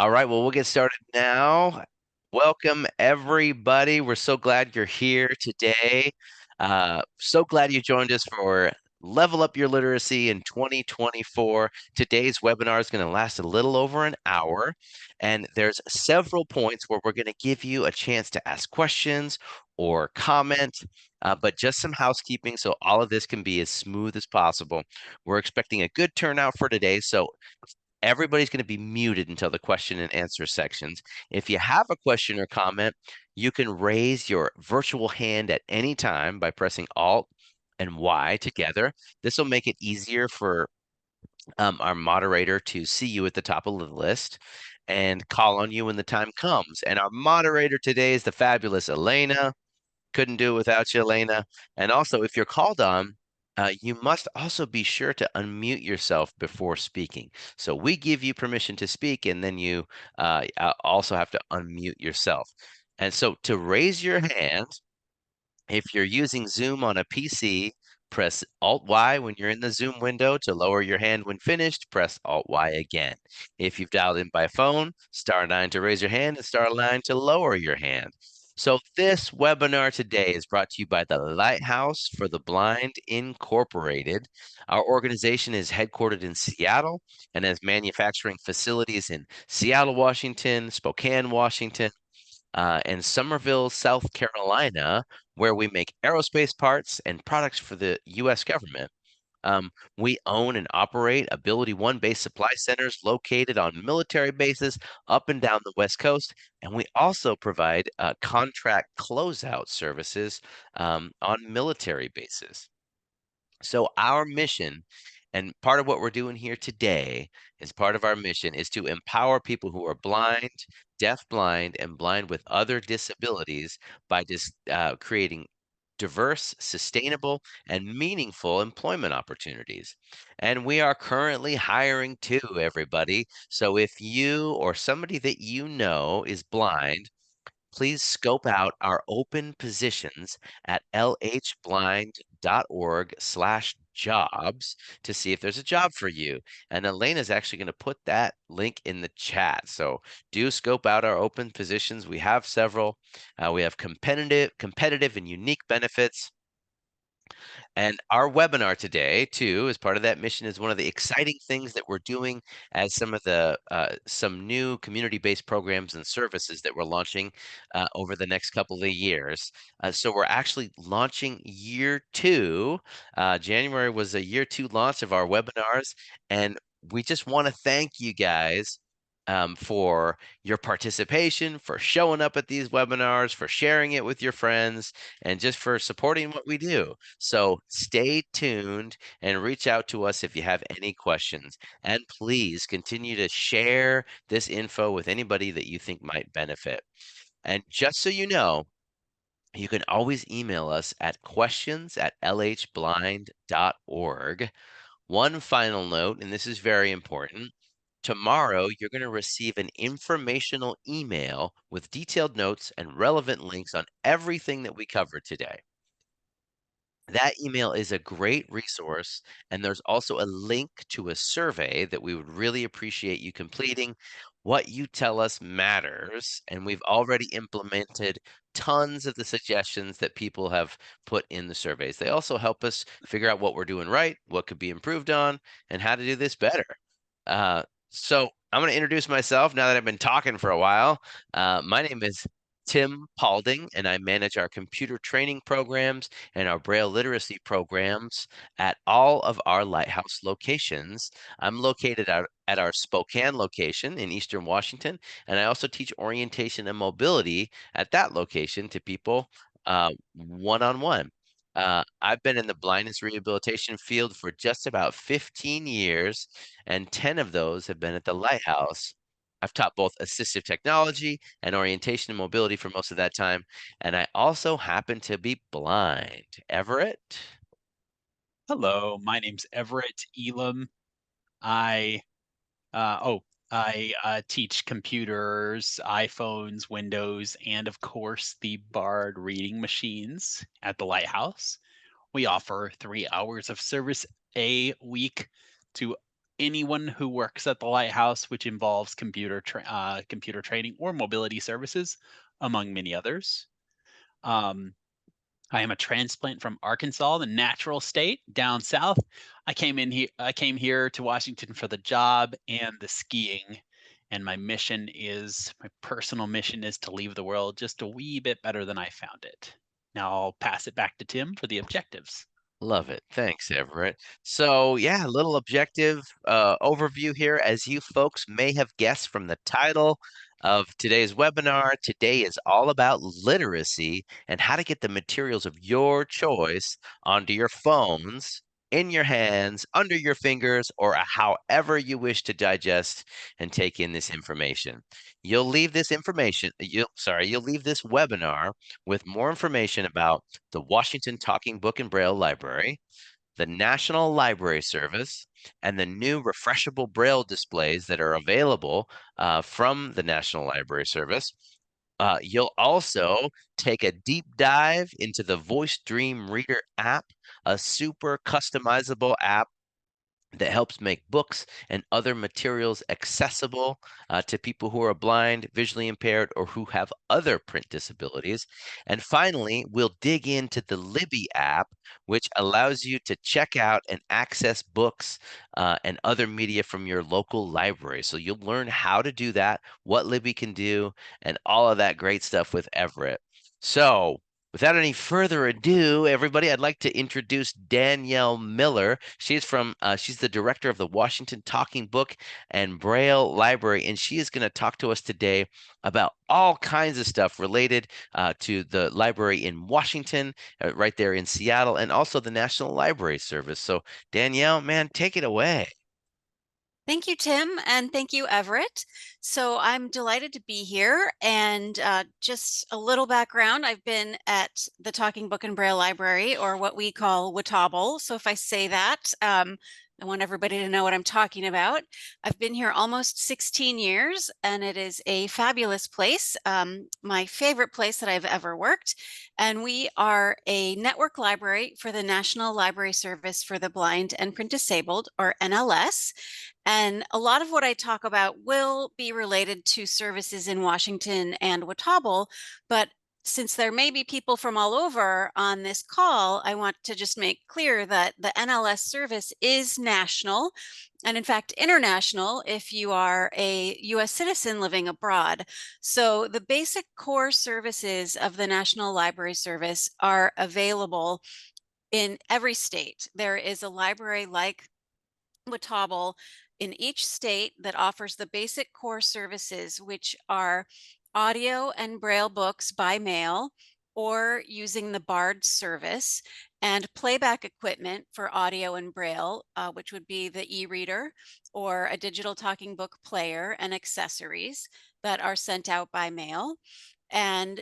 All right, well, we'll get started now. Welcome, everybody. We're so glad you're here today. So glad you joined us for Level Up Your Literacy in 2024. Today's webinar is going to last a little over an hour, and there's several points where we're going to give you a chance to ask questions or comment, but just some housekeeping so all of this can be as smooth as possible. We're expecting a good turnout for today, so everybody's going to be muted until the question and answer sections. If you have a question or comment, you can raise your virtual hand at any time by pressing Alt and Y together. This will make it easier for our moderator to see you at the top of the list and call on you when the time comes. And our moderator today is the fabulous Elena. Couldn't do it without you, Elena. And also, if you're called on, you must also be sure to unmute yourself before speaking. So we give you permission to speak, and then you also have to unmute yourself. And so to raise your hand, if you're using Zoom on a PC, press Alt-Y when you're in the Zoom window. To lower your hand when finished, press Alt-Y again. If you've dialed in by phone, *9 to raise your hand and *9 to lower your hand. So this webinar today is brought to you by the Lighthouse for the Blind Incorporated. Our organization is headquartered in Seattle and has manufacturing facilities in Seattle, Washington, Spokane, Washington, and Somerville, South Carolina, where we make aerospace parts and products for the U.S. government. We own and operate Ability One base supply centers located on military bases up and down the West Coast, and we also provide contract closeout services on military bases. So our mission, and part of what we're doing here today is part of our mission, is to empower people who are blind, deaf-blind, and blind with other disabilities by just creating diverse, sustainable, and meaningful employment opportunities. And we are currently hiring too, everybody. So if you or somebody that you know is blind, please scope out our open positions at lhblind.org/jobs to see if there's a job for you. And Elena's actually going to put that link in the chat. So do scope out our open positions. We have several. We have competitive and unique benefits. And our webinar today, too, as part of that mission, is one of the exciting things that we're doing as some new community-based programs and services that we're launching over the next couple of years. So we're actually launching year two. January was a year two launch of our webinars, and we just want to thank you guys for your participation, for showing up at these webinars, for sharing it with your friends, and just for supporting what we do. So stay tuned and reach out to us if you have any questions. And please continue to share this info with anybody that you think might benefit. And just so you know, you can always email us at questions@lhblind.org. One final note, and this is very important. Tomorrow, you're going to receive an informational email with detailed notes and relevant links on everything that we covered today. That email is a great resource, and there's also a link to a survey that we would really appreciate you completing. What you tell us matters, and we've already implemented tons of the suggestions that people have put in the surveys. They also help us figure out what we're doing right, what could be improved on, and how to do this better. So I'm going to introduce myself now that I've been talking for a while. My name is Tim Paulding, and I manage our computer training programs and our Braille literacy programs at all of our Lighthouse locations. I'm located at our Spokane location in Eastern Washington, and I also teach orientation and mobility at that location to people one-on-one. I've been in the blindness rehabilitation field for just about 15 years, and 10 of those have been at the Lighthouse. I've taught both assistive technology and orientation and mobility for most of that time, and I also happen to be blind. Everett? Hello, my name's Everett Elam. I I teach computers, iPhones, Windows, and of course the Bard reading machines at the Lighthouse. We offer 3 hours of service a week to anyone who works at the lighthouse, which involves computer training or mobility services, among many others. Um, I am a transplant from Arkansas, the natural state down south. I came here to Washington for the job and the skiing. And my personal mission is to leave the world just a wee bit better than I found it. Now I'll pass it back to Tim for the objectives. Love it. Thanks, Everett. So, yeah, a little objective overview here. As you folks may have guessed from the title of today's webinar, today is all about literacy and how to get the materials of your choice onto your phones, in your hands, under your fingers, or however you wish to digest and take in this information. You'll leave this you'll leave this webinar with more information about the Washington Talking Book and Braille Library, the National Library Service, and the new refreshable Braille displays that are available from the National Library Service. You'll also take a deep dive into the Voice Dream Reader app, a super customizable app that helps make books and other materials accessible to people who are blind, visually impaired, or who have other print disabilities. And finally, we'll dig into the Libby app, which allows you to check out and access books and other media from your local library. So you'll learn how to do that, what Libby can do, and all of that great stuff with Everett. So without any further ado, everybody, I'd like to introduce Danielle Miller. She's the director of the Washington Talking Book and Braille Library, and she is going to talk to us today about all kinds of stuff related to the library in Washington, right there in Seattle, and also the National Library Service. So, Danielle, man, take it away. Thank you, Tim, and thank you, Everett. So I'm delighted to be here. And just a little background, I've been at the Talking Book and Braille Library, or what we call WTABL. So if I say that, I want everybody to know what I'm talking about. I've been here almost 16 years, and it is a fabulous place, my favorite place that I've ever worked. And we are a network library for the National Library Service for the Blind and Print Disabled, or NLS. And a lot of what I talk about will be related to services in Washington and WTABL, but since there may be people from all over on this call, I want to just make clear that the NLS service is national and in fact international if you are a US citizen living abroad. So the basic core services of the National Library Service are available in every state. There is a library like WTABL in each state that offers the basic core services, which are audio and Braille books by mail or using the BARD service, and playback equipment for audio and Braille, which would be the e-reader or a digital talking book player and accessories that are sent out by mail. And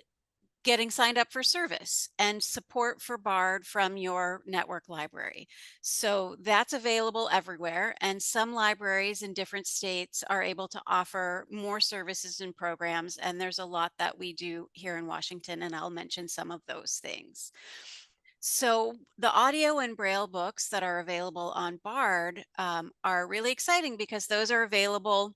getting signed up for service and support for BARD from your network library. So that's available everywhere. And some libraries in different states are able to offer more services and programs. And there's a lot that we do here in Washington, and I'll mention some of those things. So the audio and Braille books that are available on BARD are really exciting because those are available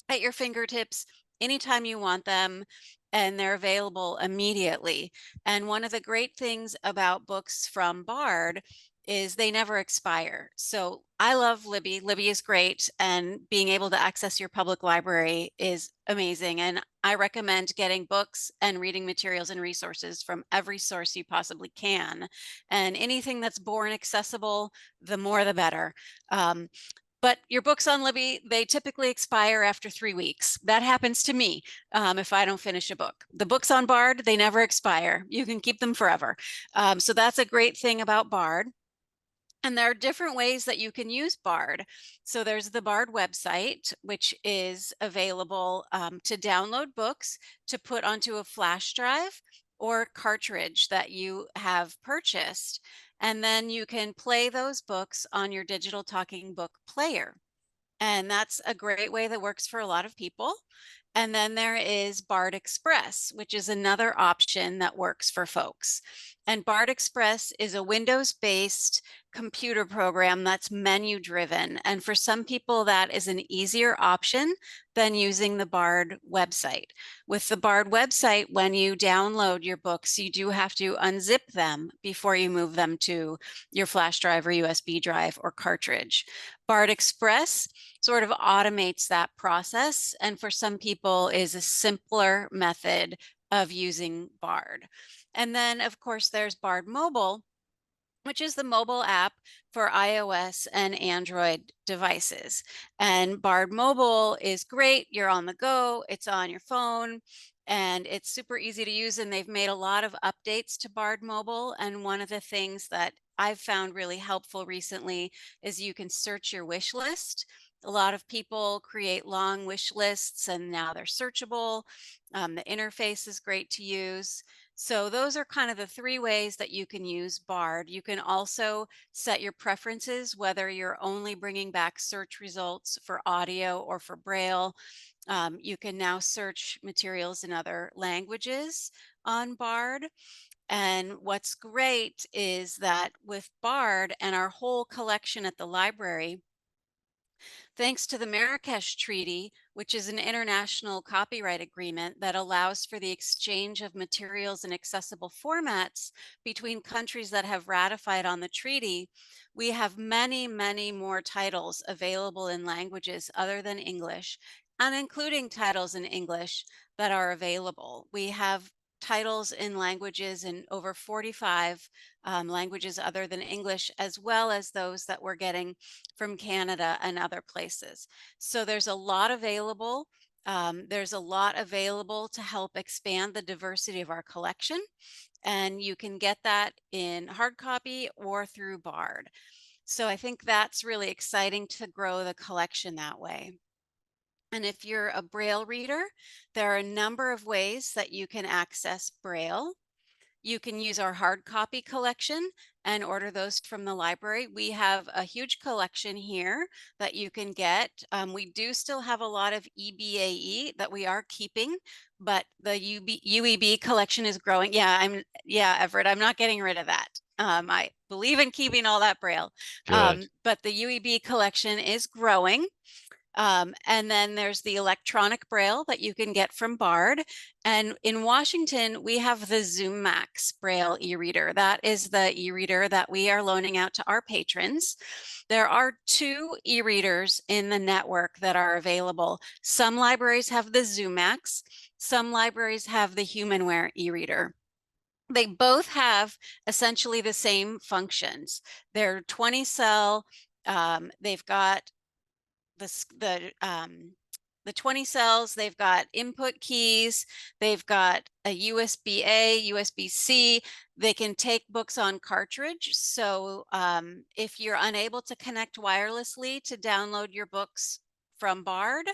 at your fingertips anytime you want them, and they're available immediately. And one of the great things about books from BARD is they never expire. So I love Libby. Libby is great, and being able to access your public library is amazing. And I recommend getting books and reading materials and resources from every source you possibly can. And anything that's born accessible, the more the better. But your books on Libby, they typically expire after 3 weeks. That happens to me if I don't finish a book. The books on BARD, they never expire. You can keep them forever. So that's a great thing about BARD. And there are different ways that you can use BARD. So there's the BARD website, which is available to download books to put onto a flash drive or cartridge that you have purchased. And then you can play those books on your digital talking book player. And that's a great way that works for a lot of people. And then there is BARD Express, which is another option that works for folks. And Bard Express is a Windows-based computer program that's menu-driven. And for some people, that is an easier option than using the Bard website. With the Bard website, when you download your books, you do have to unzip them before you move them to your flash drive or USB drive or cartridge. Bard Express sort of automates that process, and for some people is a simpler method of using Bard. And then, of course, there's Bard Mobile, which is the mobile app for iOS and Android devices. And Bard Mobile is great. You're on the go, it's on your phone, and it's super easy to use. And they've made a lot of updates to Bard Mobile. And one of the things that I've found really helpful recently is you can search your wish list. A lot of people create long wish lists and now they're searchable. The interface is great to use. So those are kind of the three ways that you can use Bard. You can also set your preferences, whether you're only bringing back search results for audio or for Braille. You can now search materials in other languages on Bard. And what's great is that with Bard and our whole collection at the library, thanks to the Marrakesh Treaty, which is an international copyright agreement that allows for the exchange of materials in accessible formats between countries that have ratified on the treaty, we have many, many more titles available in languages other than English, and including titles in English that are available. We have titles in languages in over 45 languages other than English, as well as those that we're getting from Canada and other places. So there's a lot available. There's a lot available to help expand the diversity of our collection. And you can get that in hard copy or through Bard. So I think that's really exciting to grow the collection that way. And if you're a Braille reader, there are a number of ways that you can access Braille. You can use our hard copy collection and order those from the library. We have a huge collection here that you can get. We do still have a lot of EBAE that we are keeping, but the UEB collection is growing. Yeah, Everett, I'm not getting rid of that. I believe in keeping all that Braille. Good. But the UEB collection is growing. And then there's the electronic Braille that you can get from Bard. And in Washington, we have the Zoomax Braille e-reader. That is the e-reader that we are loaning out to our patrons. There are 2 e-readers in the network that are available. Some libraries have the Zoomax, some libraries have the HumanWare e-reader. They both have essentially the same functions. They're 20 cell, they've got the 20 cells, they've got input keys, they've got a USB-A, USB-C, they can take books on cartridge. So if you're unable to connect wirelessly to download your books from Bard,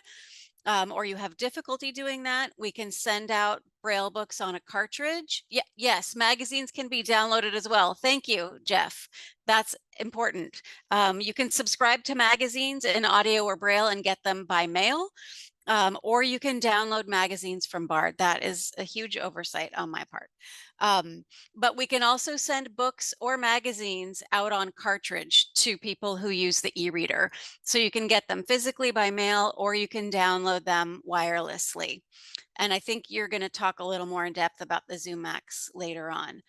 or you have difficulty doing that, we can send out Braille books on a cartridge. Yes, magazines can be downloaded as well. Thank you, Jeff. That's important. You can subscribe to magazines in audio or Braille and get them by mail. Or you can download magazines from Bard. That is a huge oversight on my part. But we can also send books or magazines out on cartridge to people who use the e-reader. So you can get them physically by mail or you can download them wirelessly. And I think you're going to talk a little more in depth about the Zoomax later on.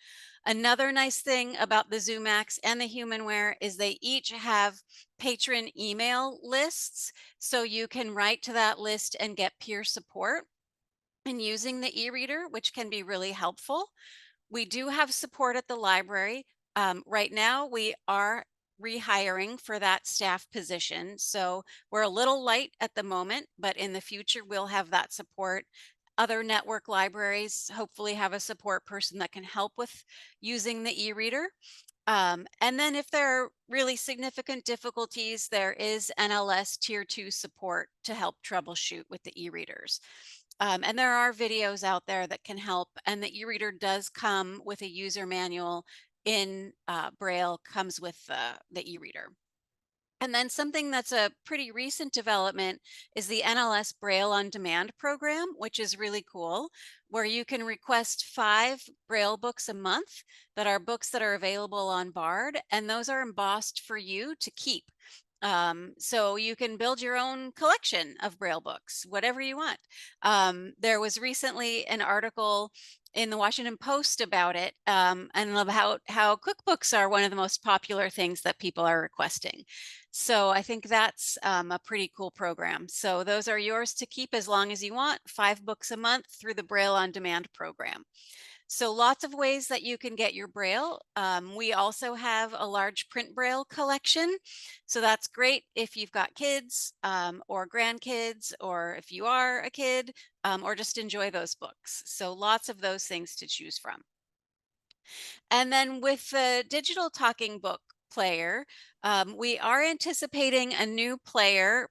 Another nice thing about the Zoomax and the HumanWare is they each have patron email lists. So you can write to that list and get peer support in using the e-reader, which can be really helpful. We do have support at the library. Right now, we are rehiring for that staff position. So we're a little light at the moment, but in the future, we'll have that support. Other network libraries hopefully have a support person that can help with using the e-reader. And then if there are really significant difficulties, there is NLS Tier 2 support to help troubleshoot with the e-readers. And there are videos out there that can help. And the e-reader does come with a user manual in Braille, comes with the e-reader. And then something that's a pretty recent development is the NLS Braille on Demand program, which is really cool, where you can request 5 Braille books a month that are books that are available on Bard, and those are embossed for you to keep. So you can build your own collection of Braille books, whatever you want. There was recently an article in the Washington Post about it, and about how cookbooks are one of the most popular things that people are requesting. So I think that's a pretty cool program. So those are yours to keep as long as you want, 5 books a month through the Braille on Demand program. So lots of ways that you can get your Braille. We also have a large print Braille collection. So that's great if you've got kids or grandkids, or if you are a kid, or just enjoy those books. So lots of those things to choose from. And then with the digital talking book player, we are anticipating a new player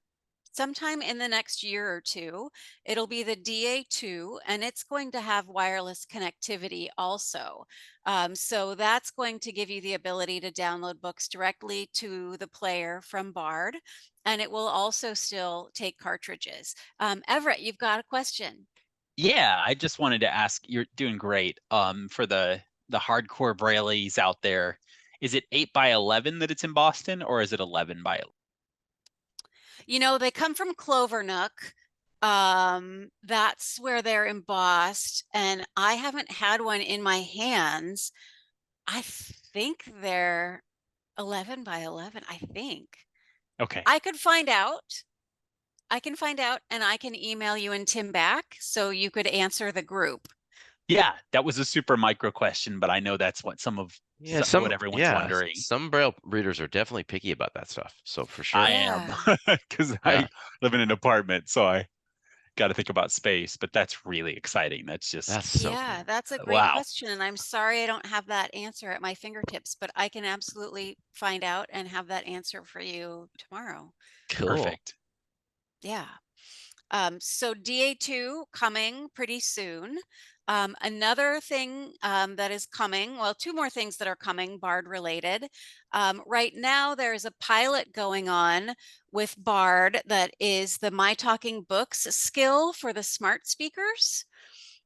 sometime in the next year or two. It'll be the DA2, and it's going to have wireless connectivity also. So that's going to give you the ability to download books directly to the player from Bard, and it will also still take cartridges. Everett, you've got a question. Yeah, I just wanted to ask, you're doing great. For the hardcore Brailleys out there, is it 8 by 11 that it's in Boston, or is it 11 by 11? You know, they come from Clovernook. That's where they're embossed, and I haven't had one in my hands. I think they're 11 by 11, I think. Okay. I could find out. I can find out, and I can email you and Tim back so you could answer the group. Yeah, that was a super micro question, but I know that's what what everyone's wondering. some Braille readers are definitely picky about that stuff. So for I sure. am, Yeah. because Yeah. I live in an apartment, so I got to think about space, but that's really exciting. That's just, That's so Yeah, cool. that's a great wow. question, and I'm sorry I don't have that answer at my fingertips, but I can absolutely find out and have that answer for you tomorrow. Cool. Perfect. Yeah. So DA2 coming pretty soon. Another thing that is coming, well, 2 more things that are coming, Bard related. Right now, there's a pilot going on with Bard that is the My Talking Books skill for the smart speakers.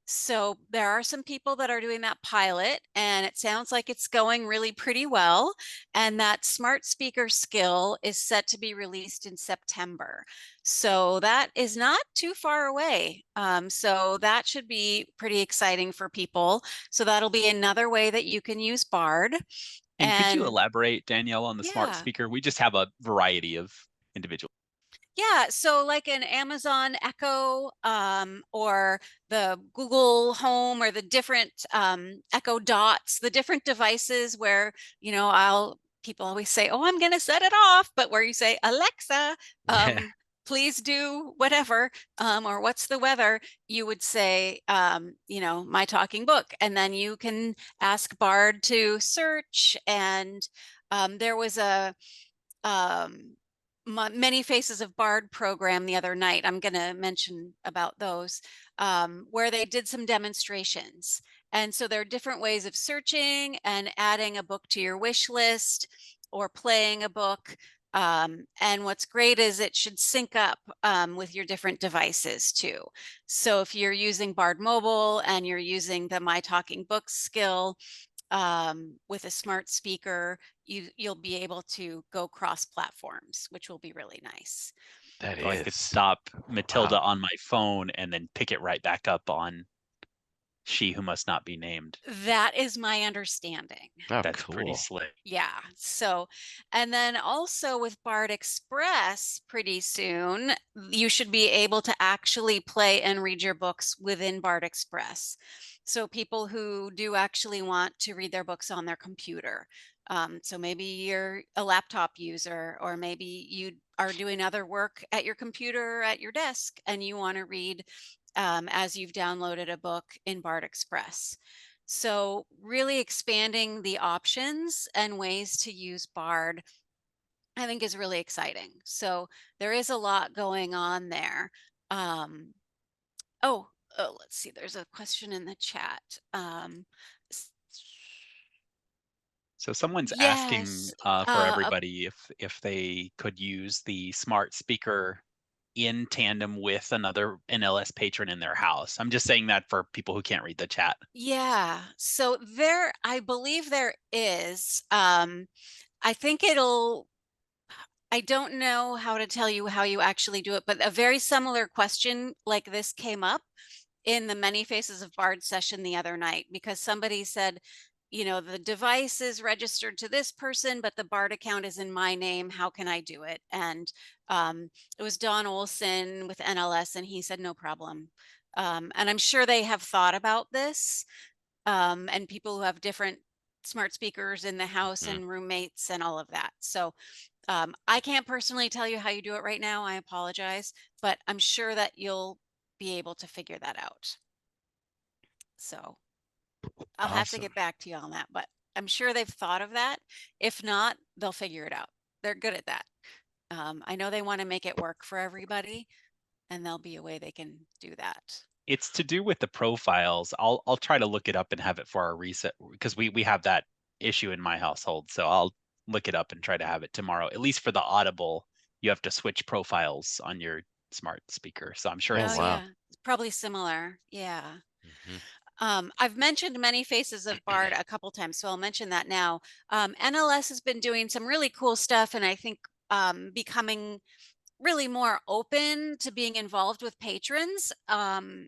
So there are some people that are doing that pilot, and it sounds like it's going really pretty well. And that smart speaker skill is set to be released in September. So that is not too far away. So that should be pretty exciting for people. So that'll be another way that you can use Bard. And could you And elaborate, Danielle, on the smart yeah, speaker? We just have a variety of individual. yeah, so like an Amazon Echo, or the Google Home, or the different Echo Dots, the different devices where, people always say, oh, I'm gonna set it off, but where you say, Alexa, please do whatever, or what's the weather, you would say, My Talking Book, and then you can ask Bard to search. And there was a Many Faces of Bard program the other night. I'm going to mention about those, where they did some demonstrations. And so there are different ways of searching and adding a book to your wish list or playing a book. And what's great is it should sync up with your different devices too. So if you're using Bard Mobile and you're using the My Talking Books skill, with a smart speaker, you'll be able to go cross platforms, which will be really nice. That So I could is. stop Matilda Wow. on my phone and then pick it right back up on She Who Must Not Be Named. That is my understanding. Oh, That's pretty cool. slick. Yeah. So, and then also with Bard Express pretty soon, you should be able to actually play and read your books within Bard Express. So people who do actually want to read their books on their computer. So maybe you're a laptop user, or maybe you are doing other work at your computer at your desk and you want to read as you've downloaded a book in Bard Express. So really expanding the options and ways to use Bard, I think, is really exciting. So there is a lot going on there. Um, let's see, there's a question in the chat. So someone's asking Yes. for Uh, everybody if they could use the smart speaker in tandem with another NLS patron in their house. I'm just saying that for people who can't read the chat. yeah. So I believe there is. I think I don't know how to tell you how you actually do it, but a very similar question like this came up in the Many Faces of Bard session the other night, because somebody said, the device is registered to this person, but the Bard account is in my name. How can I do it? And it was Don Olson with NLS, and he said, no problem. And I'm sure they have thought about this, and people who have different smart speakers in the house Mm. and roommates and all of that. So I can't personally tell you how you do it right now. I apologize, but I'm sure that you'll be able to figure that out. So I'll have to Awesome. get back to you on that, but I'm sure they've thought of that. If not, they'll figure it out. They're good at that. I know they want to make it work for everybody, and there'll be a way they can do that. It's to do with the profiles. I'll try to look it up and have it for our reset because we have that issue in my household. So I'll look it up and try to have it tomorrow. At least for the Audible, you have to switch profiles on your smart speaker. So I'm sure Oh, Oh it's wow. yeah, it's probably similar. Yeah. Mhm. I've mentioned Many Faces of Bard a couple times, so I'll mention that now. NLS has been doing some really cool stuff, and I think becoming really more open to being involved with patrons,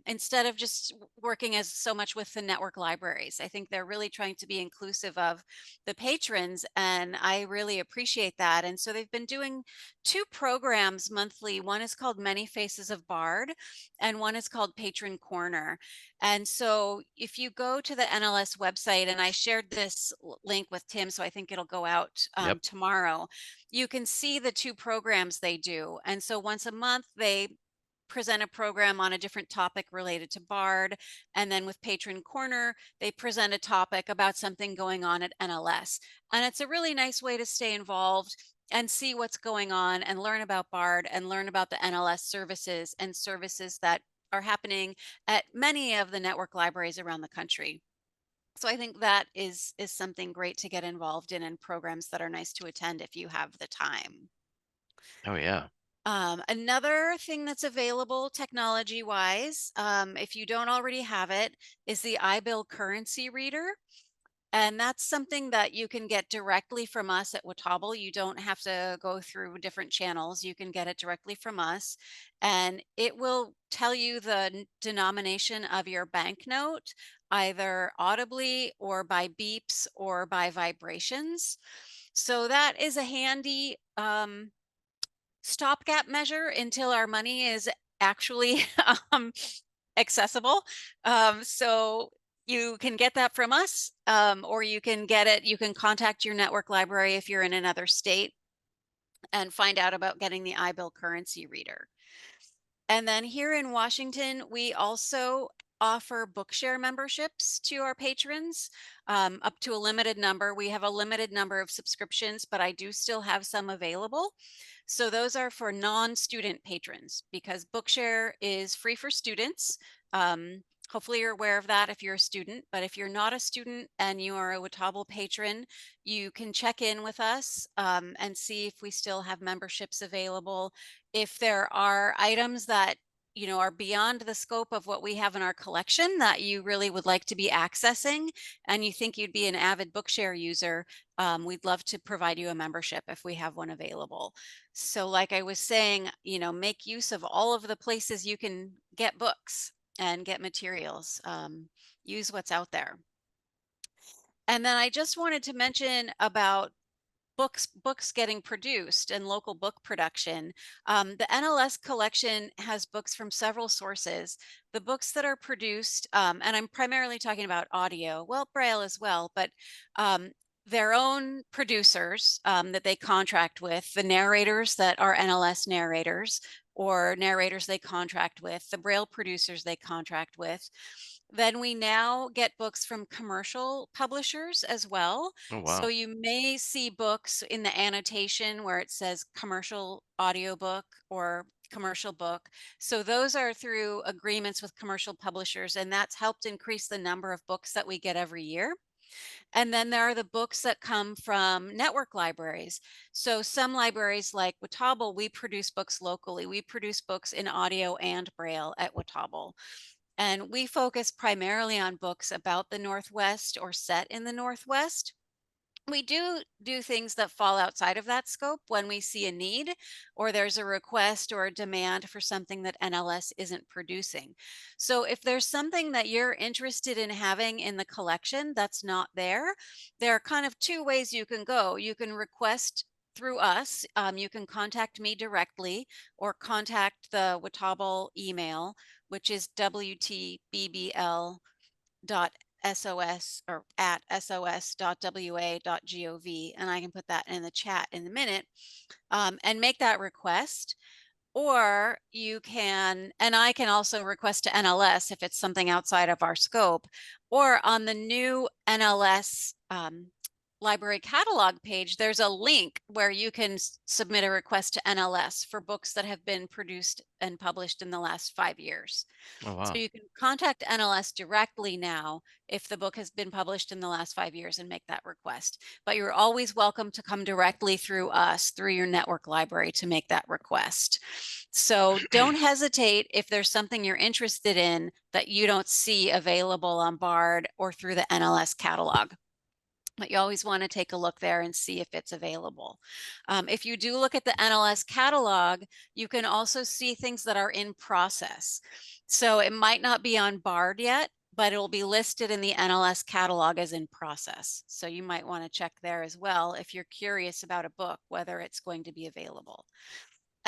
instead of just working as so much with the network libraries. I think they're really trying to be inclusive of the patrons, and I really appreciate that. And so they've been doing two programs monthly. One is called Many Faces of Bard, and one is called Patron Corner. And so if you go to the NLS website, and I shared this link with Tim, so I think it'll go out Yep. tomorrow, you can see the two programs they do. And so once a month, they present a program on a different topic related to Bard. And then with Patron Corner, they present a topic about something going on at NLS. And it's a really nice way to stay involved and see what's going on and learn about Bard and learn about the NLS services and services that are happening at many of the network libraries around the country. So I think that is something great to get involved in, and programs that are nice to attend if you have the time. Oh, yeah. Another thing that's available technology wise, if you don't already have it, is the iBill currency reader. And that's something that you can get directly from us at Watauble. You don't have to go through different channels. You can get it directly from us, and it will tell you the denomination of your banknote, either audibly or by beeps or by vibrations. So that is a handy stopgap measure until our money is actually um, accessible. So you can get that from us, or you can get it, you can contact your network library if you're in another state and find out about getting the iBill currency reader. And then here in Washington, we also offer Bookshare memberships to our patrons, up to a limited number. We have a limited number of subscriptions, but I do still have some available. So those are for non-student patrons, because Bookshare is free for students. Hopefully you're aware of that if you're a student, but if you're not a student and you are a Watauble patron, you can check in with us and see if we still have memberships available. If there are items that are beyond the scope of what we have in our collection that you really would like to be accessing, and you think you'd be an avid Bookshare user, we'd love to provide you a membership if we have one available. So like I was saying, make use of all of the places you can get books and get materials. Use what's out there. And then I just wanted to mention about books getting produced and local book production. The NLS collection has books from several sources. The books that are produced, and I'm primarily talking about audio, well, Braille as well, but their own producers that they contract with, the narrators that are NLS narrators, or narrators they contract with, the Braille producers they contract with. Then we now get books from commercial publishers as well. Oh, So wow. you may see books in the annotation where it says commercial audiobook or commercial book. So those are through agreements with commercial publishers, and that's helped increase the number of books that we get every year. And then there are the books that come from network libraries. So some libraries like Watauble, we produce books locally. We produce books in audio and Braille at Watauble. And we focus primarily on books about the Northwest or set in the Northwest. We do things that fall outside of that scope when we see a need or there's a request or a demand for something that NLS isn't producing. So if there's something that you're interested in having in the collection that's not there, there are kind of two ways you can go. You can request through us. You can contact me directly or contact the Watauble email, which is WTBBL dot sos or at sos.wa.gov, and I can put that in the chat in a minute, and make that request. Or you can, and I can also request to NLS if it's something outside of our scope, or on the new NLS library catalog page, there's a link where you can submit a request to NLS for books that have been produced and published in the last 5 years. Oh, wow. So you can contact NLS directly now if the book has been published in the last 5 years and make that request. But you're always welcome to come directly through us, through your network library, to make that request. So don't hesitate if there's something you're interested in that you don't see available on BARD or through the NLS catalog. But you always want to take a look there and see if it's available. If you do look at the NLS catalog, you can also see things that are in process. So it might not be on BARD yet, but it will be listed in the NLS catalog as in process. So you might want to check there as well if you're curious about a book, whether it's going to be available.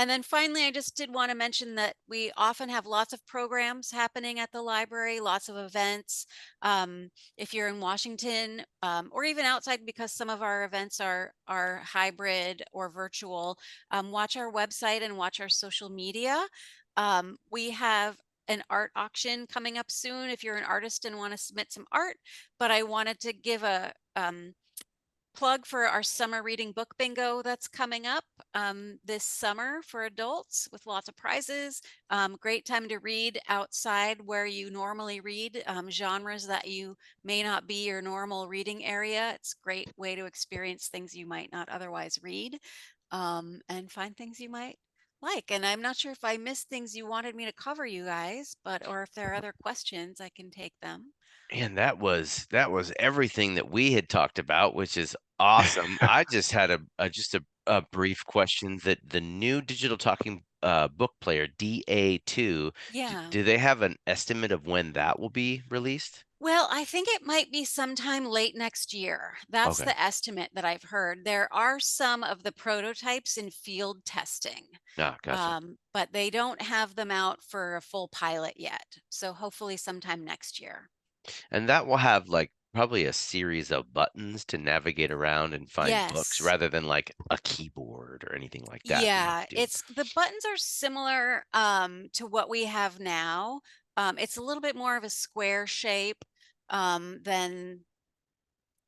And then finally, I just did want to mention that we often have lots of programs happening at the library, lots of events. If you're in Washington or even outside, because some of our events are hybrid or virtual, watch our website and watch our social media. We have an art auction coming up soon if you're an artist and want to submit some art. But I wanted to give a plug for our summer reading book bingo that's coming up this summer for adults with lots of prizes. Great time to read outside where you normally read, genres that you may not be your normal reading area. It's a great way to experience things you might not otherwise read, and find things you might like. And I'm not sure if I missed things you wanted me to cover, you guys, or if there are other questions, I can take them. And that was everything that we had talked about, which is awesome. I just had a brief question that the new digital talking book player DA2, Yeah. do they have an estimate of when that will be released? Well, I think it might be sometime late next year. That's Okay. the estimate that I've heard. There are some of the prototypes in field testing, Ah, gotcha. but they don't have them out for a full pilot yet. So hopefully sometime next year. And that will have like probably a series of buttons to navigate around and find books Yes. rather than like a keyboard or anything like that you have Yeah, to do. it's the buttons are similar to what we have now. It's a little bit more of a square shape than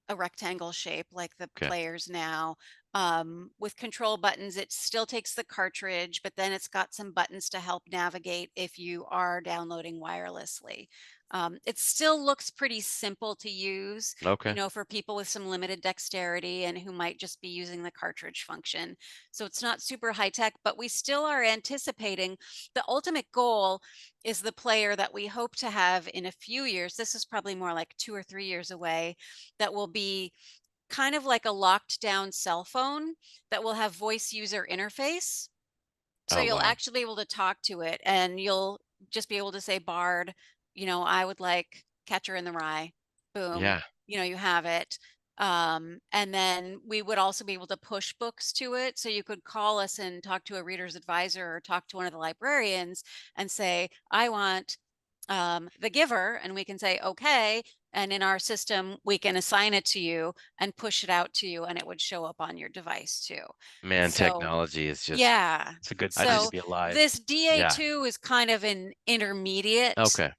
a rectangle shape like the Okay. players now. With control buttons, it still takes the cartridge, but then it's got some buttons to help navigate if you are downloading wirelessly. It still looks pretty simple to use, Okay. for people with some limited dexterity and who might just be using the cartridge function. So it's not super high tech, but we still are anticipating the ultimate goal is the player that we hope to have in a few years. This is probably more like 2 or 3 years away, that will be kind of like a locked down cell phone that will have voice user interface. So Oh, you'll wow. actually be able to talk to it and you'll just be able to say, Bard, I would like Catcher in the Rye. Boom. Yeah. You have it. And then we would also be able to push books to it. So you could call us and talk to a reader's advisor or talk to one of the librarians and say, I want The Giver, and we can say, okay. And in our system, we can assign it to you and push it out to you, and it would show up on your device too. Man, So technology is just, yeah. It's a good I time to So just, be alive. this yeah. DA2 is kind of an intermediate Okay.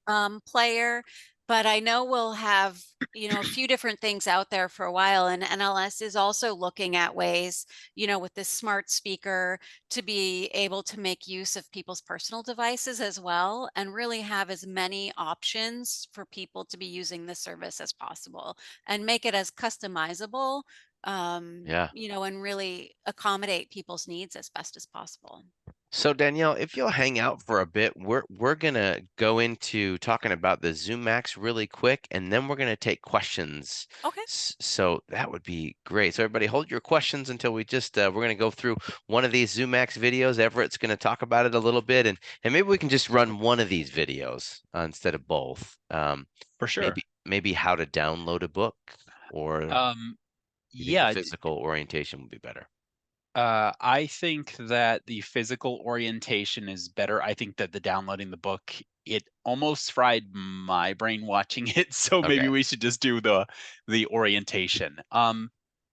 player, but I know we'll have, a few different things out there for a while. And NLS is also looking at ways, with this smart speaker to be able to make use of people's personal devices as well, and really have as many options for people to be using the service as possible and make it as customizable, Yeah. and really accommodate people's needs as best as possible. So Danielle, if you'll hang out for a bit, we're gonna go into talking about the Zoomax really quick, and then we're gonna take questions. Okay. So that would be great. So everybody, hold your questions until we're gonna go through one of these Zoomax videos. Everett's gonna talk about it a little bit, and maybe we can just run one of these videos instead of both. For sure. Maybe how to download a book, or you think the Yeah, physical orientation would be better? I think that the physical orientation is better. I think that the downloading the book, it almost fried my brain watching it, so maybe Okay. we should just do the orientation.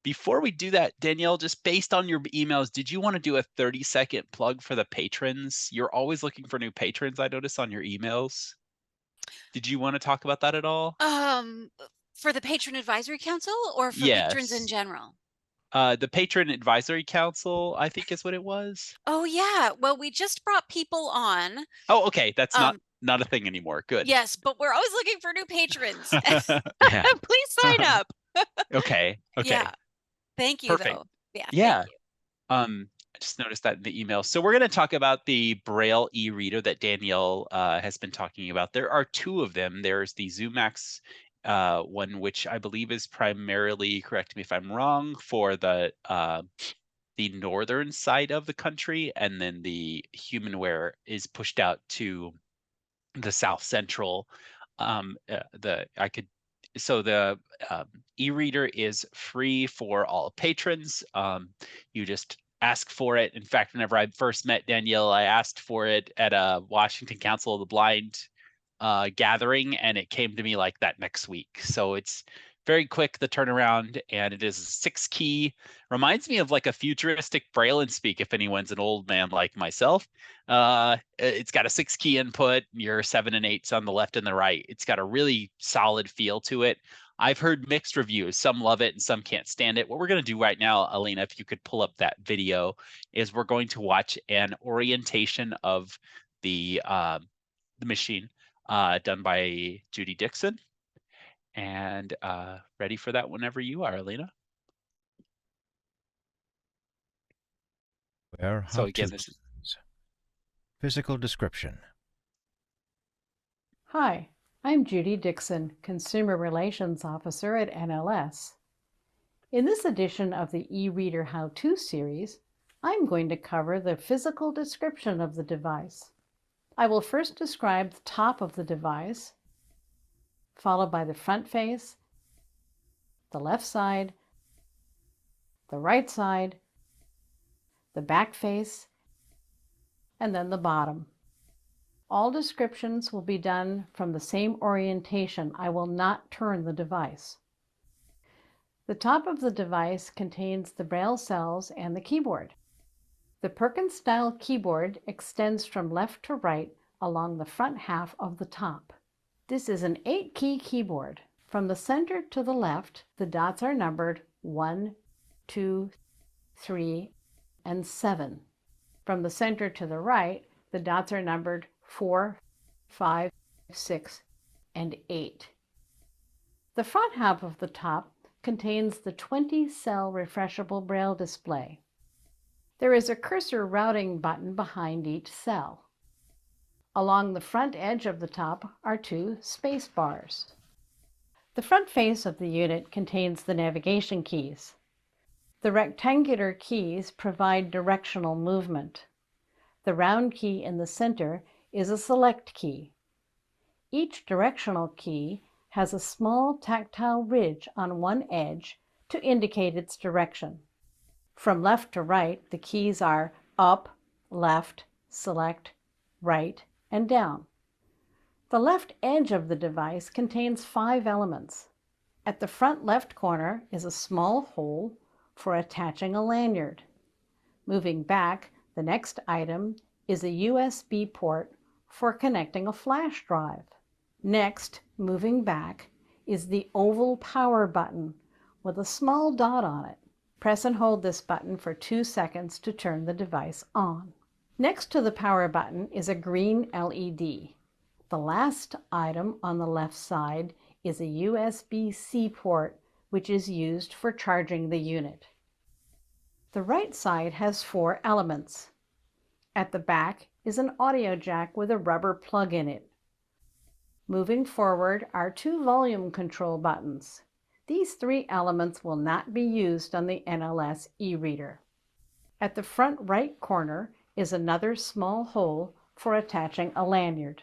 Before we do that, Danielle, just based on your emails, did you want to do a 30-second plug for the patrons? You're always looking for new patrons, I notice on your emails. Did you want to talk about that at all? For the Patron Advisory Council or for patrons in Yes. general? The Patron Advisory Council, I think is what it was. Oh yeah. Well, we just brought people on. Oh, okay. That's Um, not a thing anymore. Good. yes, but we're always looking for new patrons. Yeah. Please sign up. Okay. Yeah. Okay. Thank you Perfect. though. Yeah, thank Yeah. you. I just noticed that in the email. So we're going to talk about the Braille e-reader that Danielle has been talking about. There are two of them. There's the Zoomax one, which I believe is primarily, correct me if I'm wrong, for the northern side of the country, and then the Humanware is pushed out to the South Central. The I could so the e-reader is free for all patrons. You just ask for it. In fact, whenever I first met Danielle, I asked for it at a Washington Council of the Blind gathering, and it came to me like that next week. So it's very quick, the turnaround, and it is a 6-key. Reminds me of like a futuristic Braille and Speak, if anyone's an old man like myself. It's got a 6-key input, your 7 and 8s on the left and the right. It's got a really solid feel to it. I've heard mixed reviews. Some love it and some can't stand it. What we're going to do right now, Alina, if you could pull up that video, is we're going to watch an orientation of the machine done by Judy Dixon. And ready for that whenever you are, Alina. Where So how again, to this is physical description. Hi, I'm Judy Dixon, Consumer Relations Officer at NLS. In this edition of the e-reader how-to series, I'm going to cover the physical description of the device. I will first describe the top of the device, followed by the front face, the left side, the right side, the back face, and then the bottom. All descriptions will be done from the same orientation. I will not turn the device. The top of the device contains the Braille cells and the keyboard. The Perkins-style keyboard extends from left to right along the front half of the top. This is an 8-key keyboard. From the center to the left, the dots are numbered 1, 2, 3, and 7. From the center to the right, the dots are numbered 4, 5, 6, and 8. The front half of the top contains the 20-cell refreshable Braille display. There is a cursor routing button behind each cell. Along the front edge of the top are 2 space bars. The front face of the unit contains the navigation keys. The rectangular keys provide directional movement. The round key in the center is a select key. Each directional key has a small tactile ridge on one edge to indicate its direction. From left to right, the keys are up, left, select, right, and down. The left edge of the device contains 5 elements. At the front left corner is a small hole for attaching a lanyard. Moving back, the next item is a USB port for connecting a flash drive. Next, Moving back is the oval power button with a small dot on it. Press and hold this button for 2 seconds to turn the device on. Next to the power button is a green LED. The last item on the left side is a USB-C port, which is used for charging the unit. The right side has 4 elements. At the back is an audio jack with a rubber plug in it. Moving forward are 2 volume control buttons. These 3 elements will not be used on the NLS e-reader. At the front right corner is another small hole for attaching a lanyard.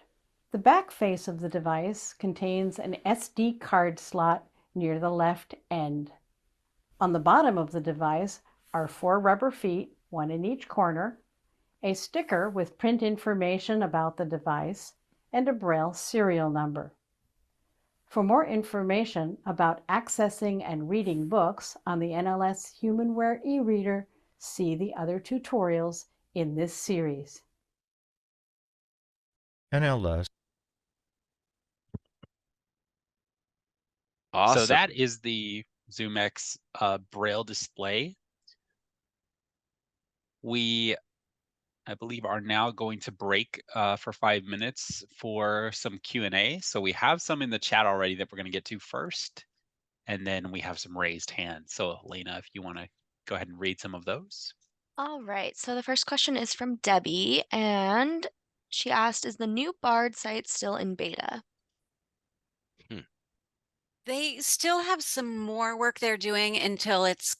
The back face of the device contains an SD card slot near the left end. On the bottom of the device are 4 rubber feet, 1 in each corner, a sticker with print information about the device, and a Braille serial number. For more information about accessing and reading books on the NLS HumanWare e-reader, see the other tutorials in this series. NLS. Awesome. So that is the Zoomax Braille display. We, I believe, are now going to break for 5 minutes for some Q&A. So we have some in the chat already that we're going to get to first, and then we have some raised hands. So Elena, if you want to go ahead and read some of those. All right, so the first question is from Debbie, and she asked, is the new Bard site still in beta? They still have some more work they're doing until it's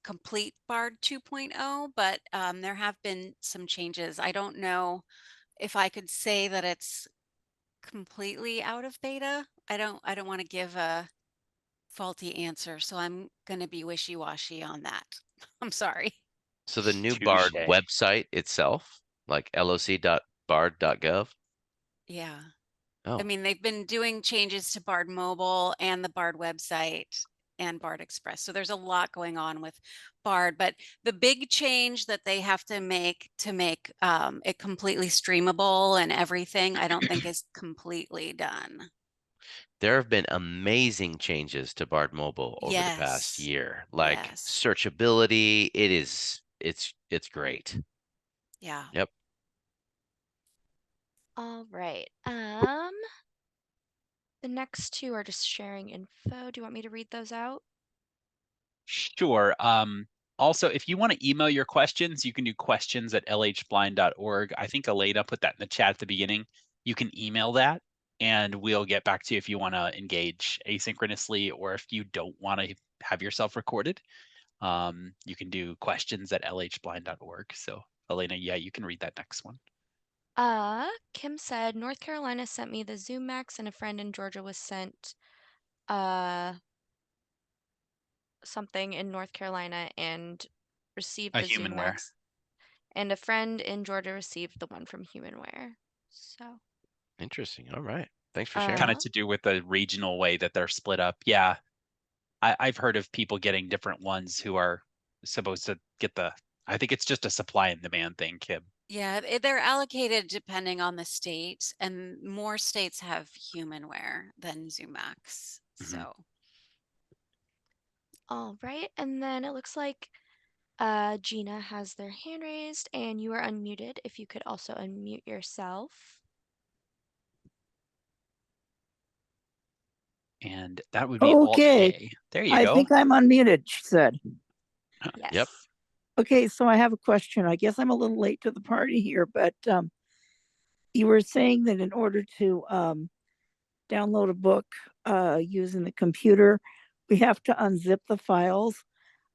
complete Bard 2.0, but there have been some changes. I don't know if I could say that it's completely out of beta. I don't want to give a faulty answer, so I'm going to be wishy-washy on that. I'm sorry. So the new Bard Touche. website itself, like loc.bard.gov. Yeah. Oh, I mean, they've been doing changes to Bard Mobile and the Bard website and Bard Express. So there's a lot going on with Bard, but the big change that they have to make it completely streamable and everything, I don't think is completely done. there have been amazing changes to Bard Mobile over the past Yes. year, like Yes. searchability. It's great. Yeah. Yep. All right. The next two are just sharing info. Do you want me to read those out? Sure. Also, if you want to email your questions, you can do questions@lhblind.org. I think Elena put that in the chat at the beginning. You can email that and we'll get back to you if you want to engage asynchronously, or if you don't want to have yourself recorded. You can do questions@lhblind.org. So Elena, yeah, you can read that next one. Kim said, North Carolina sent me the Zoomax and a friend in Georgia was sent something in North Carolina and received A the HumanWare. Zoomax. And a friend in Georgia received the one from HumanWare. So Interesting. All right. Thanks for sharing. Kind of to do with the regional way that they're split up. Yeah. I've heard of people getting different ones who are supposed to get I think it's just a supply and demand thing, Kim. Yeah, they're allocated depending on the state, and more states have HumanWare than Zoomax. So all right, and then it looks like Gina has their hand raised, and you are unmuted. If you could also unmute yourself. And that would be Alt-A. There you go. I think I'm unmuted, she said. Yes. Yep. Okay, so I have a question. I guess I'm a little late to the party here, but you were saying that in order to download a book using the computer, we have to unzip the files.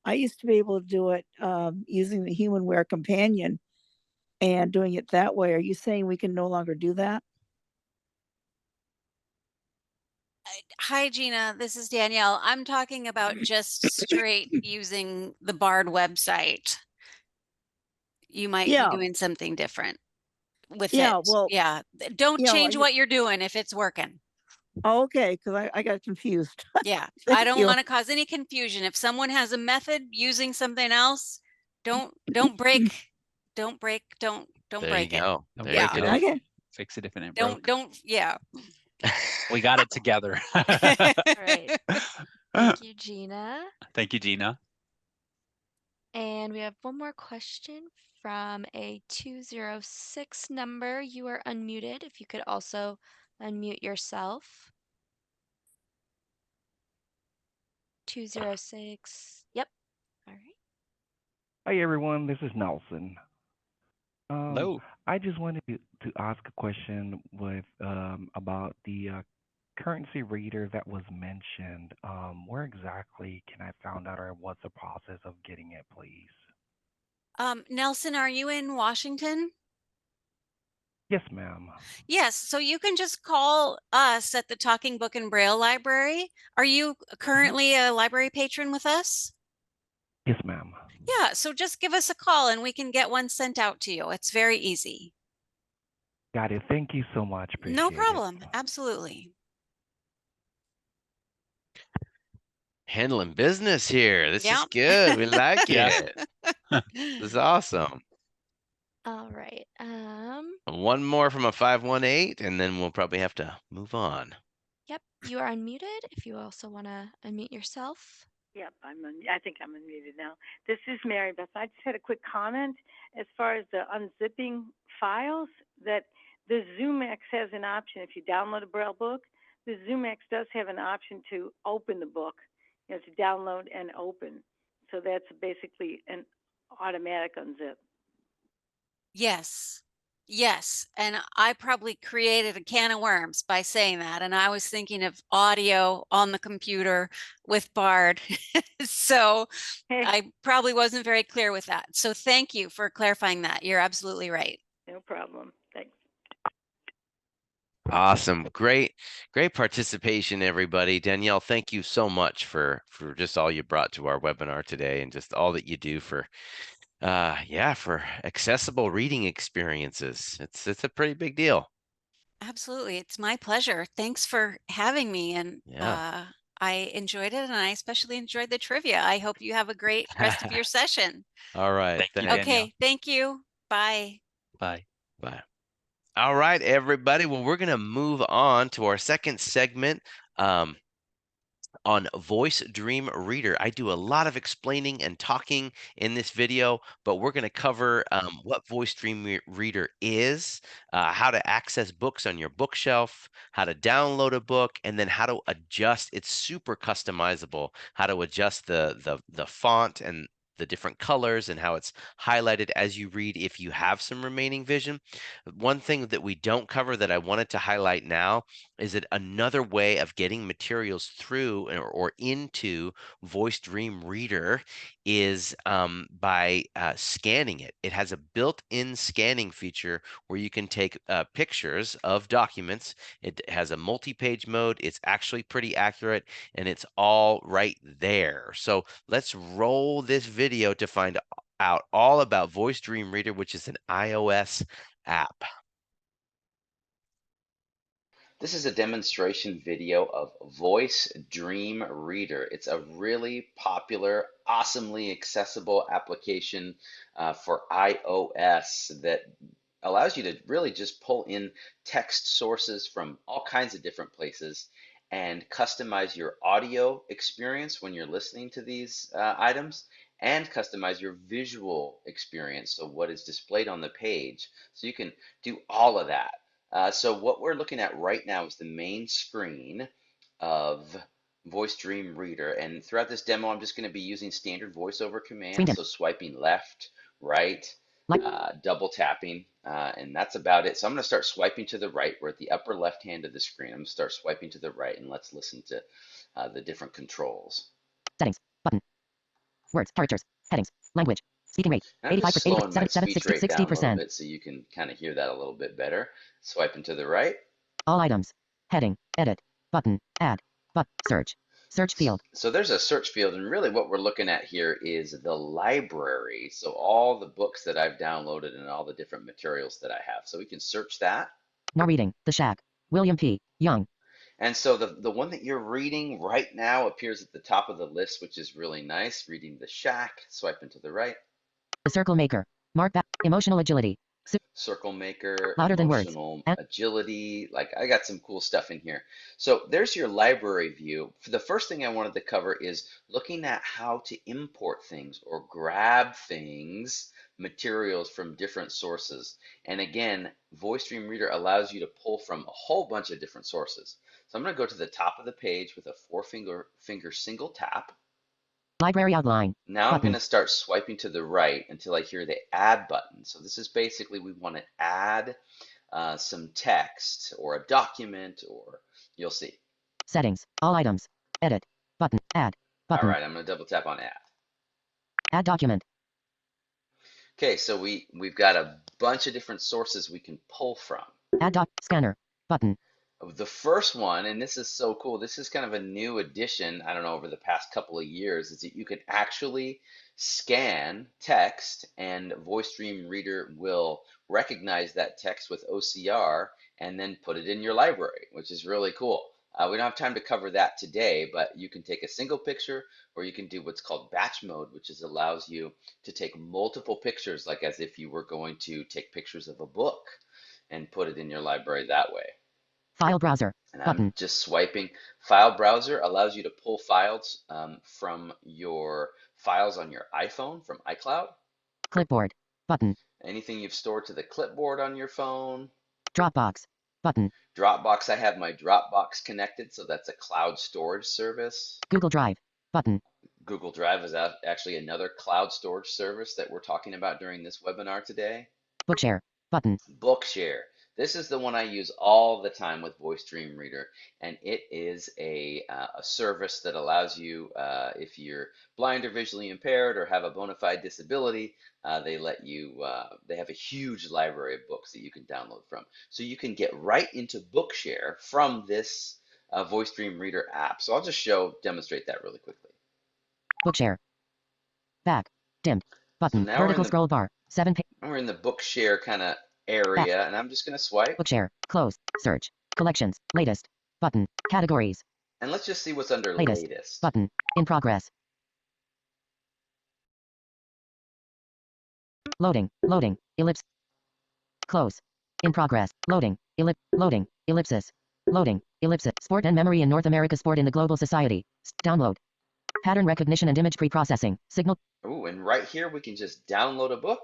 I used to be able to do it using the HumanWare companion and doing it that way. Are you saying we can no longer do that? hi, Gina, this is Danielle. I'm talking about just straight using the Bard website. You might be doing something different with it. Well, yeah. Don't change what you're doing if it's working. Oh, okay, because I got confused. Yeah, I don't want to cause any confusion. If someone has a method using something else, don't break There break you it. go. Don't There you break it go. if Okay. fix it if it ain't Don't broke. yeah. We got it together. Right. Thank you, Gina. Thank you, Gina. And we have one more question from a 206 number. You are unmuted. If you could also unmute yourself. 206. Yep. All right. Hi everyone, this is Nelson. Hello. I just wanted to ask a question about the currency reader that was mentioned. Where exactly can I find out, or what's the process of getting it, please? Nelson, are you in Washington? Yes, ma'am. Yes, so you can just call us at the Talking Book and Braille Library. Are you currently a library patron with us? Yes, ma'am. Yeah, so just give us a call and we can get one sent out to you. It's very easy. Got it. Thank you so much. No Appreciate it. problem. Absolutely. Handling business here. This is Yep. good. We like Yeah. it. This is awesome. All right. One more from a 518, and then we'll probably have to move on. Yep. You are unmuted. If you also want to unmute yourself. Yep, I think I'm unmuted now. This is Mary Beth. I just had a quick comment as far as the unzipping files. That the Zoomax has an option. If you download a Braille book, the Zoomax does have an option to open the book, to download and open. So that's basically an automatic unzip. Yes. Yes. And I probably created a can of worms by saying that. And I was thinking of audio on the computer with Bard. So Hey, I probably wasn't very clear with that. So thank you for clarifying that. You're absolutely right. no problem. Thanks. Awesome. Great participation, everybody. Danielle, thank you so much for just all you brought to our webinar today, and just all that you do for for accessible reading experiences. It's a pretty big deal. Absolutely. It's my pleasure. Thanks for having me. And Yeah. I enjoyed it, and I especially enjoyed the trivia. I hope you have a great rest of your session. All right. Thank you, Thanks. Danielle. Okay. Thank you. Bye. Bye. Bye. All right, everybody. Well, we're going to move on to our second segment. On Voice Dream Reader. I do a lot of explaining and talking in this video, but we're going to cover what Voice Dream Reader is, how to access books on your bookshelf, how to download a book, and then how to adjust. It's super customizable, how to adjust the font and the different colors and how it's highlighted as you read if you have some remaining vision. One thing that we don't cover that I wanted to highlight now is that another way of getting materials through or into Voice Dream Reader is by scanning it. It has a built-in scanning feature where you can take pictures of documents. It has a multi-page mode. It's actually pretty accurate, and it's all right there. So let's roll this video to find out all about Voice Dream Reader, which is an iOS app. This is a demonstration video of Voice Dream Reader. It's a really popular, awesomely accessible application for iOS that allows you to really just pull in text sources from all kinds of different places and customize your audio experience when you're listening to these items, and customize your visual experience, so what is displayed on the page. So you can do all of that. So what we're looking at right now is the main screen of Voice Dream Reader. And throughout this demo, I'm just going to be using standard voiceover commands. So swiping left, right, double tapping, and that's about it. So I'm going to start swiping to the right. We're at the upper left hand of the screen. I'm going to start swiping to the right, and let's listen to the different controls. Settings, button, words, characters, headings, language, speaking rate, And I'm 85%, just slowing my 7, speech rate down a little 60%. bit so you can kind of hear that a little bit better. Swiping to the right. All items, heading, edit, button, add, search field. So there's a search field, and really what we're looking at here is the library. So all the books that I've downloaded and all the different materials that I have. So we can search that. Now reading, The Shack, William P. Young. And so the one that you're reading right now appears at the top of the list, which is really nice. Reading The Shack, swiping to the right. The Circle Maker, Mark Emotional Agility, circle maker, Louder than words. emotional And agility. Like I got some cool stuff in here. So there's your library view. For the first thing I wanted to cover is looking at how to import things or grab things, materials from different sources. And again, VoiceStream Reader allows you to pull from a whole bunch of different sources. So I'm going to go to the top of the page with a four-finger single tap. library outline. Now I'm Button. going to start swiping to the right until I hear the add button. So this is basically we want to add some text or a document, or you'll see. Settings. All items. Edit. Button. Add. All Button. right, I'm going to double tap on add. Add document. Okay, so we've got a bunch of different sources we can pull from. Add doc. Scanner. Button. The first one, and this is so cool, this is kind of a new addition, I don't know, over the past couple of years, is that you can actually scan text and VoiceStream Reader will recognize that text with OCR and then put it in your library, which is really cool. We don't have time to cover that today, but you can take a single picture or you can do what's called batch mode, which allows you to take multiple pictures, like as if you were going to take pictures of a book and put it in your library that way. File browser. And Button. I'm just swiping. File browser allows you to pull files from your files on your iPhone from iCloud. Clipboard. Button. Anything you've stored to the clipboard on your phone. Dropbox. Button. Dropbox, I have my Dropbox connected, so that's a cloud storage service. Google Drive. Button. Google Drive is actually another cloud storage service that we're talking about during this webinar today. Bookshare. Button. Bookshare. This is the one I use all the time with VoiceStream Reader, and it is a service that allows you, if you're blind or visually impaired or have a bona fide disability, they let you, they have a huge library of books that you can download from. So you can get right into Bookshare from this VoiceStream Reader app. So I'll just demonstrate that really quickly. Bookshare. Back. Dimmed. Button. So Vertical scroll bar. 7 page. we're in the Bookshare kind of area, and I'm just going to swipe. Bookshare. Close. Search. Collections. Latest. Button. Categories. And let's just see what's under Latest. latest. Button. In progress. Loading. Loading. Ellipse. Close. In progress. Loading. Loading. Ellipsis. Loading. Ellipsis. Sport and memory in North America. Sport in the global society. Download. Pattern recognition and image pre-processing. Signal. Ooh, and right here we can just download a book.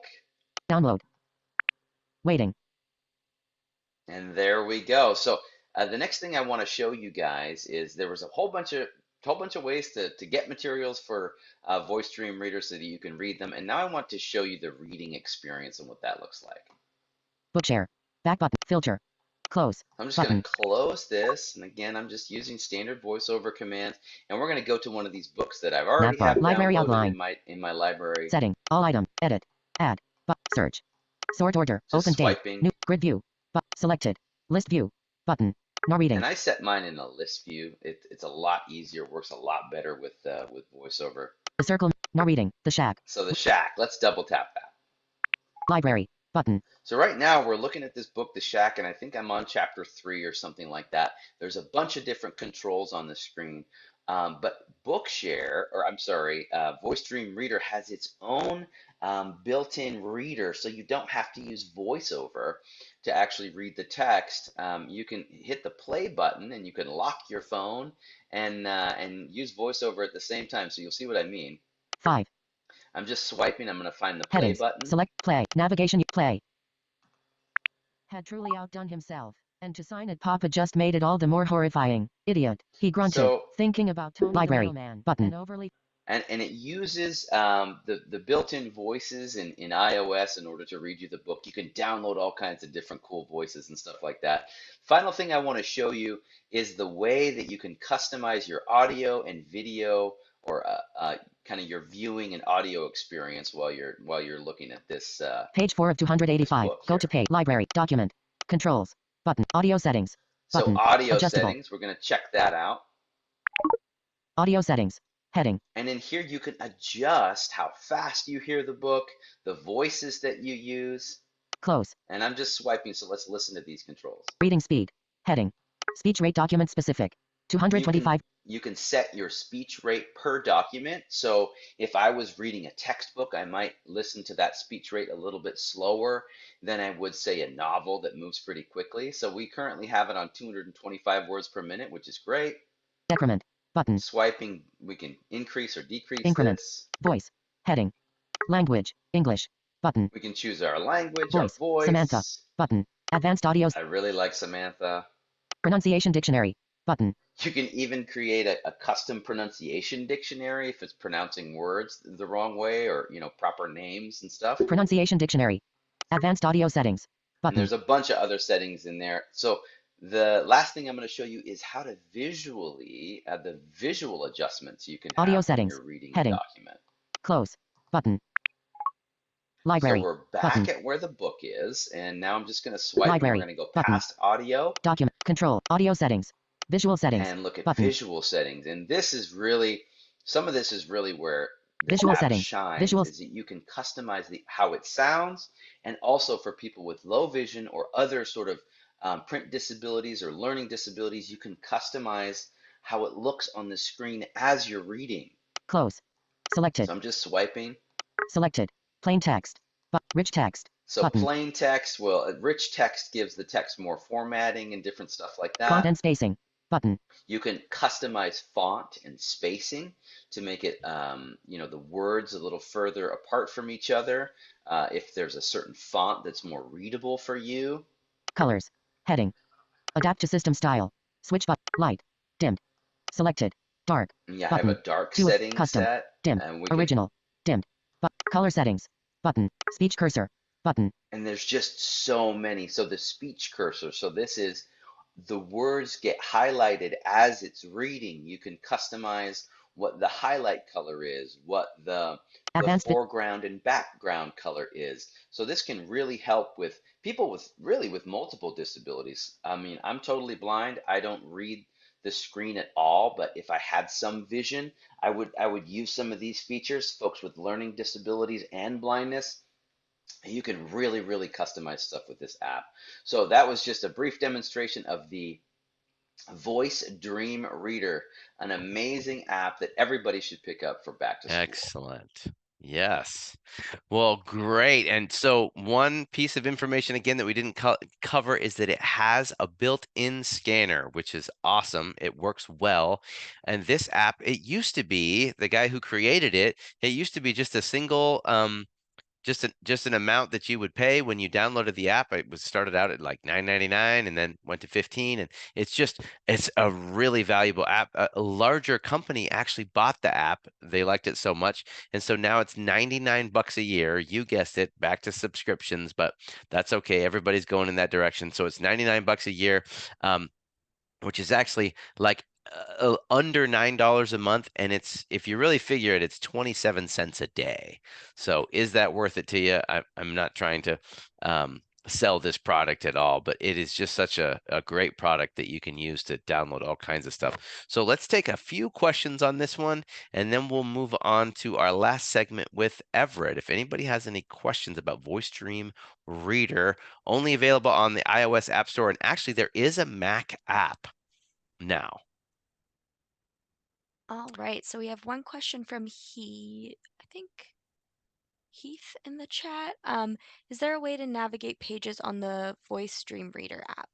Download. Waiting. And there we go. So the next thing I want to show you guys is there was a whole bunch of ways to get materials for VoiceStream Reader so that you can read them. And now I want to show you the reading experience and what that looks like. Bookshare. Back button. Filter. Close. I'm just Button. going to close this. And again, I'm just using standard voiceover commands. And we're going to go to one of these books that I've already Navbar. have Library downloaded outline. in my library. Setting. All item. Edit. Add. Search. Sort order. Just Open date. swiping. New. Grid view. Selected. List view. Button. No reading. And I set mine in a list view. It's a lot easier. Works a lot better with voiceover. The circle. No reading. The shack. So the shack. Let's double tap that. Library. Button. So right now we're looking at this book, The Shack, and I think I'm on chapter 3 or something like that. There's a bunch of different controls on the screen. But Bookshare, or I'm sorry, VoiceStream Reader has its own built-in reader, so you don't have to use VoiceOver to actually read the text. You can hit the play button and you can lock your phone and use VoiceOver at the same time. So you'll see what I mean. 5. I'm just swiping. I'm going to find the play Headings. button. Select play. Navigation. Play. Had truly outdone himself, and to sign it, Papa just made it all the more horrifying. Idiot. He grunted, So- thinking about Tony Library. The mailman. Button. And overly. And it uses the built-in voices in iOS in order to read you the book. You can download all kinds of different cool voices and stuff like that. Final thing I want to show you is the way that you can customize your audio and video, or kind of your viewing and audio experience while you're looking at this. Page 4 of 285. book Go here. to page. Library. Document. Controls. Button. Audio settings. Button. So audio Adjustable. settings, we're going to check that out. Audio settings. Heading. And in here you can adjust how fast you hear the book, the voices that you use. Close. And I'm just swiping, so let's listen to these controls. Reading speed. Heading. Speech rate document specific. 225. you can set your speech rate per document. So if I was reading a textbook, I might listen to that speech rate a little bit slower than I would say a novel that moves pretty quickly. So we currently have it on 225 words per minute, which is great. Decrement. Button. Swiping, we can increase or decrease Increment. this. Voice. Heading. Language. English. Button. We can choose our language, our Voice. Samantha. voice. Button. Advanced audio. I really like Samantha. Pronunciation dictionary. Button. You can even create a custom pronunciation dictionary if it's pronouncing words the wrong way, or, you know, proper names and stuff. Pronunciation dictionary. Advanced audio settings. And Button. there's a bunch of other settings in there. So the last thing I'm going to show you is how to visually add the visual adjustments you can Audio have when settings. you're reading Heading. a document. Close. Button. So Library. we're back Button. at where the book is, and now I'm just going to swipe, and Library. we're going to go Button. past audio Document. Control. Audio settings. Visual settings. and look at Button. visual settings. And this is really, some of this is really where this Visual app settings. shines, Visual. is that you can customize how it sounds, and also for people with low vision or other sort of print disabilities or learning disabilities, you can customize how it looks on the screen as you're reading. Close. Selected. So I'm just swiping. Selected. Plain text. Rich text. So Button. plain text, well, rich text gives the text more formatting and different stuff like that. Font and spacing. Button. You can customize font and spacing to make it, you know, the words a little further apart from each other. If there's a certain font that's more readable for you. Colors. Heading. Adapt to system style. Switch button. Light. Dimmed. Selected. Dark. Yeah, I Button. have a dark Two of setting custom. set. Dim. And Original. Dimmed. Color settings. Button. Speech cursor. Button. And there's just so many. So the speech cursor. So this is the words get highlighted as it's reading. You can customize what the highlight color is, what the foreground and background color is. So this can really help with people with multiple disabilities. I mean, I'm totally blind. I don't read the screen at all, but if I had some vision, I would use some of these features. Folks with learning disabilities and blindness, you can really customize stuff with this app. So that was just a brief demonstration of the Voice Dream Reader, an amazing app that everybody should pick up for back to school. Excellent. Yes. Well, great. And so one piece of information again that we didn't cover is that it has a built-in scanner, which is awesome. It works well. And this app, it used to be, the guy who created it, it used to be just a single just an amount that you would pay when you downloaded the app. It was started out at like $9.99 and then went to $15, and it's a really valuable app. A larger company actually bought the app. They liked it so much, and so now it's $99 a year. You guessed it, back to subscriptions, but that's okay. Everybody's going in that direction, so it's $99 a year, which is actually like under $9 a month, and it's, if you really figure it, it's 27 cents a day. So is that worth it to you? I'm not trying to sell this product at all, but it is just such a great product that you can use to download all kinds of stuff. So let's take a few questions on this one, and then we'll move on to our last segment with Everett. If anybody has any questions about Voice Dream Reader, only available on the iOS App Store, and actually there is a Mac app now. All right, so we have one question from I think Heath in the chat. Is there a way to navigate pages on the Voice Dream Reader app?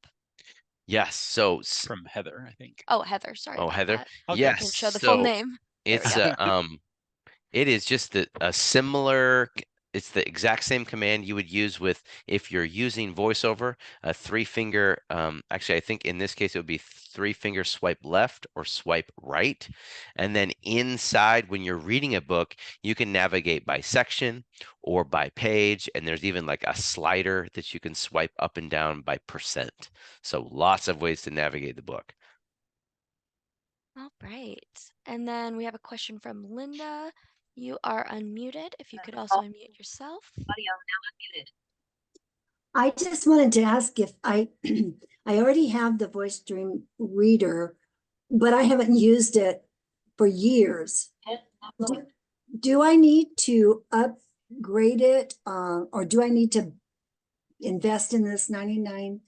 Yes. So from Heather, I think. Oh, Heather. Sorry. Oh, about Heather. that. Yes. Didn't show the So full name. There we it's go. it is just a similar. It's the exact same command you would use with if you're using VoiceOver, a 3-finger. Actually, I think in this case it would be 3-finger swipe left or swipe right, and then inside when you're reading a book, you can navigate by section or by page, and there's even like a slider that you can swipe up and down by percent. So lots of ways to navigate the book. All right. And then we have a question from Linda. You are unmuted. If you could also unmute yourself. Audio now unmuted. I just wanted to ask if I already have the Voice Dream Reader, but I haven't used it for years. Do I need to upgrade it, or do I need to invest in this $99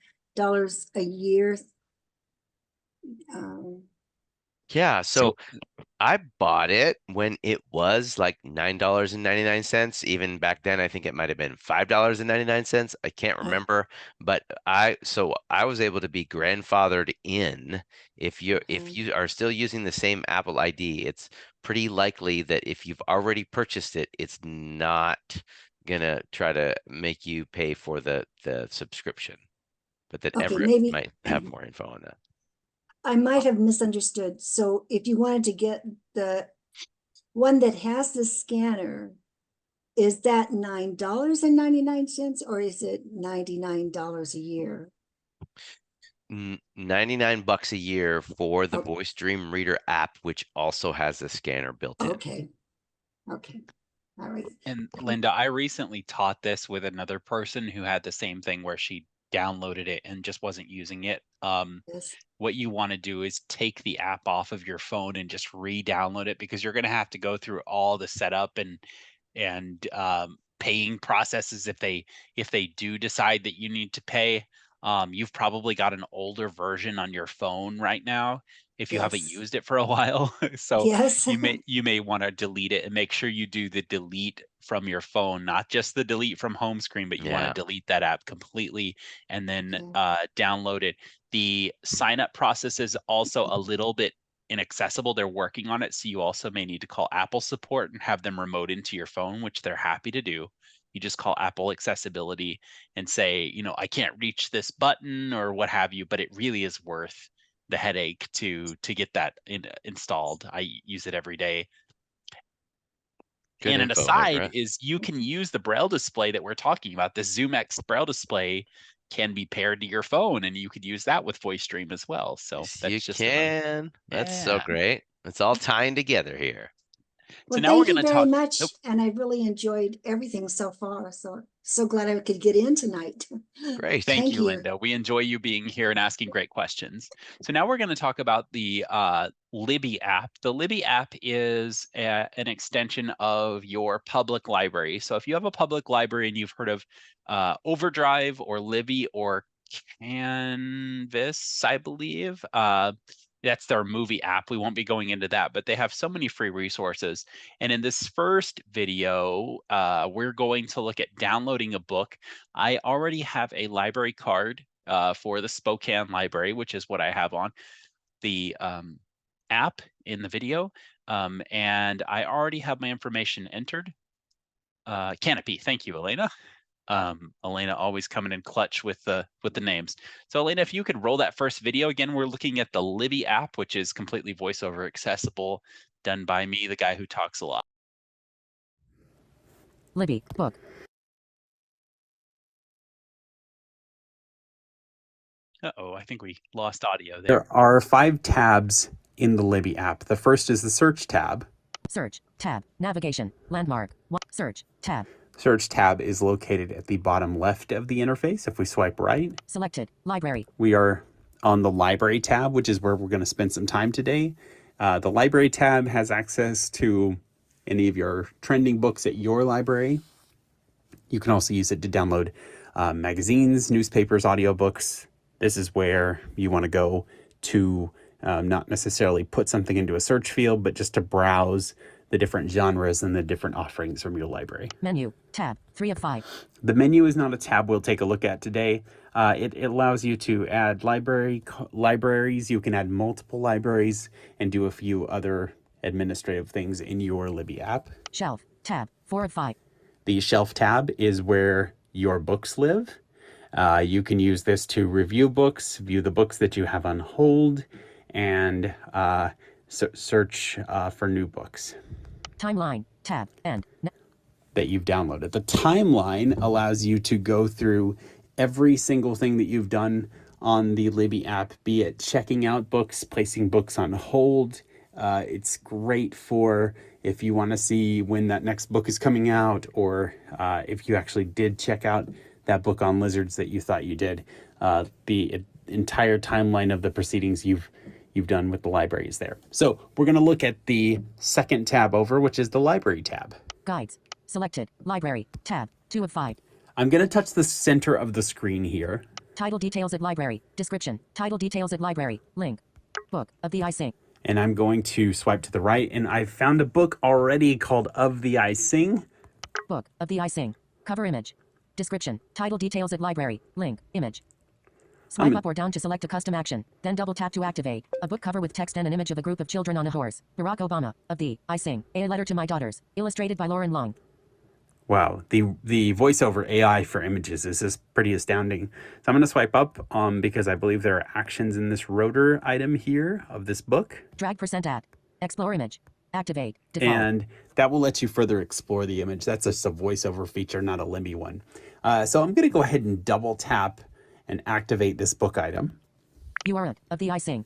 a year Yeah, So so I bought it when it was like $9.99. Even back then, I think it might have been $5.99. I can't remember, but I was able to be grandfathered in. If you are still using the same Apple ID, it's pretty likely that if you've already purchased it, it's not gonna try to make you pay for the subscription. But that Okay, Everett maybe might have more info on that. I might have misunderstood. So if you wanted to get the one that has the scanner, is that $9.99 or is it $99 a year? 99 bucks a year for the Okay. Voice Dream Reader app, which also has a scanner built in. Okay. Okay. All right. And Linda, I recently taught this with another person who had the same thing where she downloaded it and just wasn't using it. Yes. What you want to do is take the app off of your phone and just re-download it, because you're going to have to go through all the setup and paying processes if they do decide that you need to pay. You've probably got an older version on your phone right now if you haven't Yes. used it for a while. So Yes. you may want to delete it, and make sure you do the delete from your phone, not just the delete from home screen, but you want Yeah. to delete that app completely and then Okay. download it. The sign up process is also a little bit inaccessible. They're working on it. So you also may need to call Apple support and have them remote into your phone, which they're happy to do. You just call Apple accessibility and say, you know, I can't reach this button or what have you, but it really is worth the headache to get that installed. I use it every day. Good And an info, aside Everett. is you can use the Braille display that we're talking about. This Zoomax Braille display can be paired to your phone, and you could use that with Voice Stream as well. So Yes, you that's just another. can. That's so Yeah. great. It's all tying together here. So Well, now we're thank going you to very talk. much. Nope. And I really enjoyed everything so far. So glad I could get in tonight. Great. Thank Thank you, you. Linda. We enjoy you being here and asking great questions. So now we're going to talk about the Libby app. The Libby app is an extension of your public library. So if you have a public library and you've heard of Overdrive or Libby or Canvas, I believe, that's their movie app. We won't be going into that, but they have so many free resources. And in this first video, we're going to look at downloading a book. I already have a library card for the Spokane Library, which is what I have on the app in the video. And I already have my information entered. Canopy, thank you, Elena. Elena always coming in clutch with the names. So Elena, if you could roll that first video again, we're looking at the Libby app, which is completely voiceover accessible, done by me, the guy who talks a lot. Libby, book. Uh-oh, I think we lost audio there. There are 5 tabs in the Libby app. The first is the search tab. Search, tab, navigation, landmark, search, tab. Search tab is located at the bottom left of the interface. If we swipe right, Selected, library. We are on the library tab, which is where we're going to spend some time today. The library tab has access to any of your trending books at your library. You can also use it to download magazines, newspapers, audiobooks. This is where you want to go to not necessarily put something into a search field, but just to browse the different genres and the different offerings from your library. Menu, tab, 3 of 5. The menu is not a tab we'll take a look at today. It allows you to add libraries. You can add multiple libraries and do a few other administrative things in your Libby app. Shelf, tab, 4 of 5. The shelf tab is where your books live. You can use this to review books, view the books that you have on hold, and search for new books. Timeline, tab, and that you've downloaded. The timeline allows you to go through every single thing that you've done on the Libby app, be it checking out books, placing books on hold. It's great for if you want to see when that next book is coming out, or if you actually did check out that book on lizards that you thought you did. The entire timeline of the proceedings you've done with the library is there. So we're going to look at the second tab over, which is the library tab. Guides, selected, library, tab, 2 of 5. I'm going to touch the center of the screen here. Title details at library, description, title details at library, link, book of the I Sing. And I'm going to swipe to the right, and I found a book already called Of the I Sing. Book of the I Sing. Cover image. Description. Title details at library. Link. Image. Swipe up or down to select a custom action, then double tap to activate. A book cover with text and an image of a group of children on a horse. Barack Obama. Of the I Sing. A letter to my daughters. Illustrated by Lauren Long. Wow, the voiceover AI for images is just pretty astounding. So I'm going to swipe up because I believe there are actions in this rotor item here of this book. Drag %at. Explore image. Activate. Default. And that will let you further explore the image. That's just a voiceover feature, not a Limby one. So I'm going to go ahead and double tap and activate this book item. You are at Of the I Sing.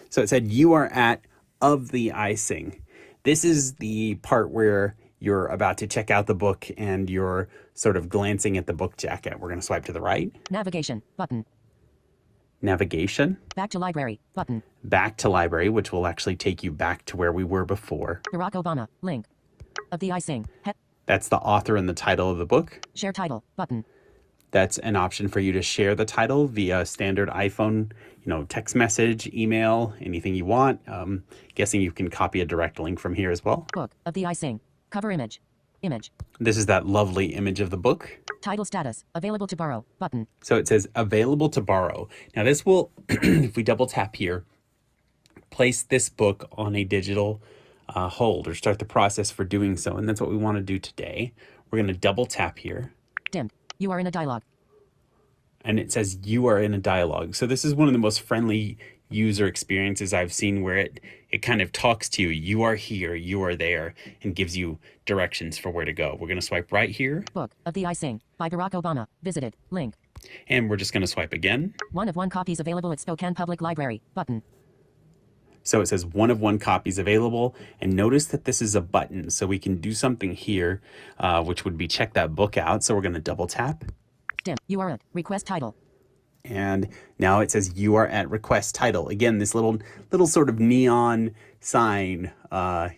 So it said you are at Of the I Sing. This is the part where you're about to check out the book and you're sort of glancing at the book jacket. We're going to swipe to the right. Navigation button. Navigation. Back to library button. Back to library, which will actually take you back to where we were before. Barack Obama. Link. Of the I Sing. That's the author and the title of the book. Share title button. That's an option for you to share the title via standard iPhone, text message, email, anything you want. Guessing you can copy a direct link from here as well. Book of the I Sing. Cover image. Image. This is that lovely image of the book. Title status. Available to borrow button. So it says available to borrow. Now this will, if we double tap here, place this book on a digital hold or start the process for doing so. And that's what we want to do today. We're going to double tap here. Dimmed. You are in a dialogue. And it says you are in a dialogue. So this is one of the most friendly user experiences I've seen where it kind of talks to you. You are here, you are there, and gives you directions for where to go. We're going to swipe right here. Book of the I Sing by Barack Obama. Visited. Link. And we're just going to swipe again. 1 of 1 copies available at Spokane Public Library. Button. So it says 1 of 1 copies available. And notice that this is a button. So we can do something here, which would be check that book out. So we're going to double tap. Dim. You are at request title. And now it says you are at request title. Again, this little sort of neon sign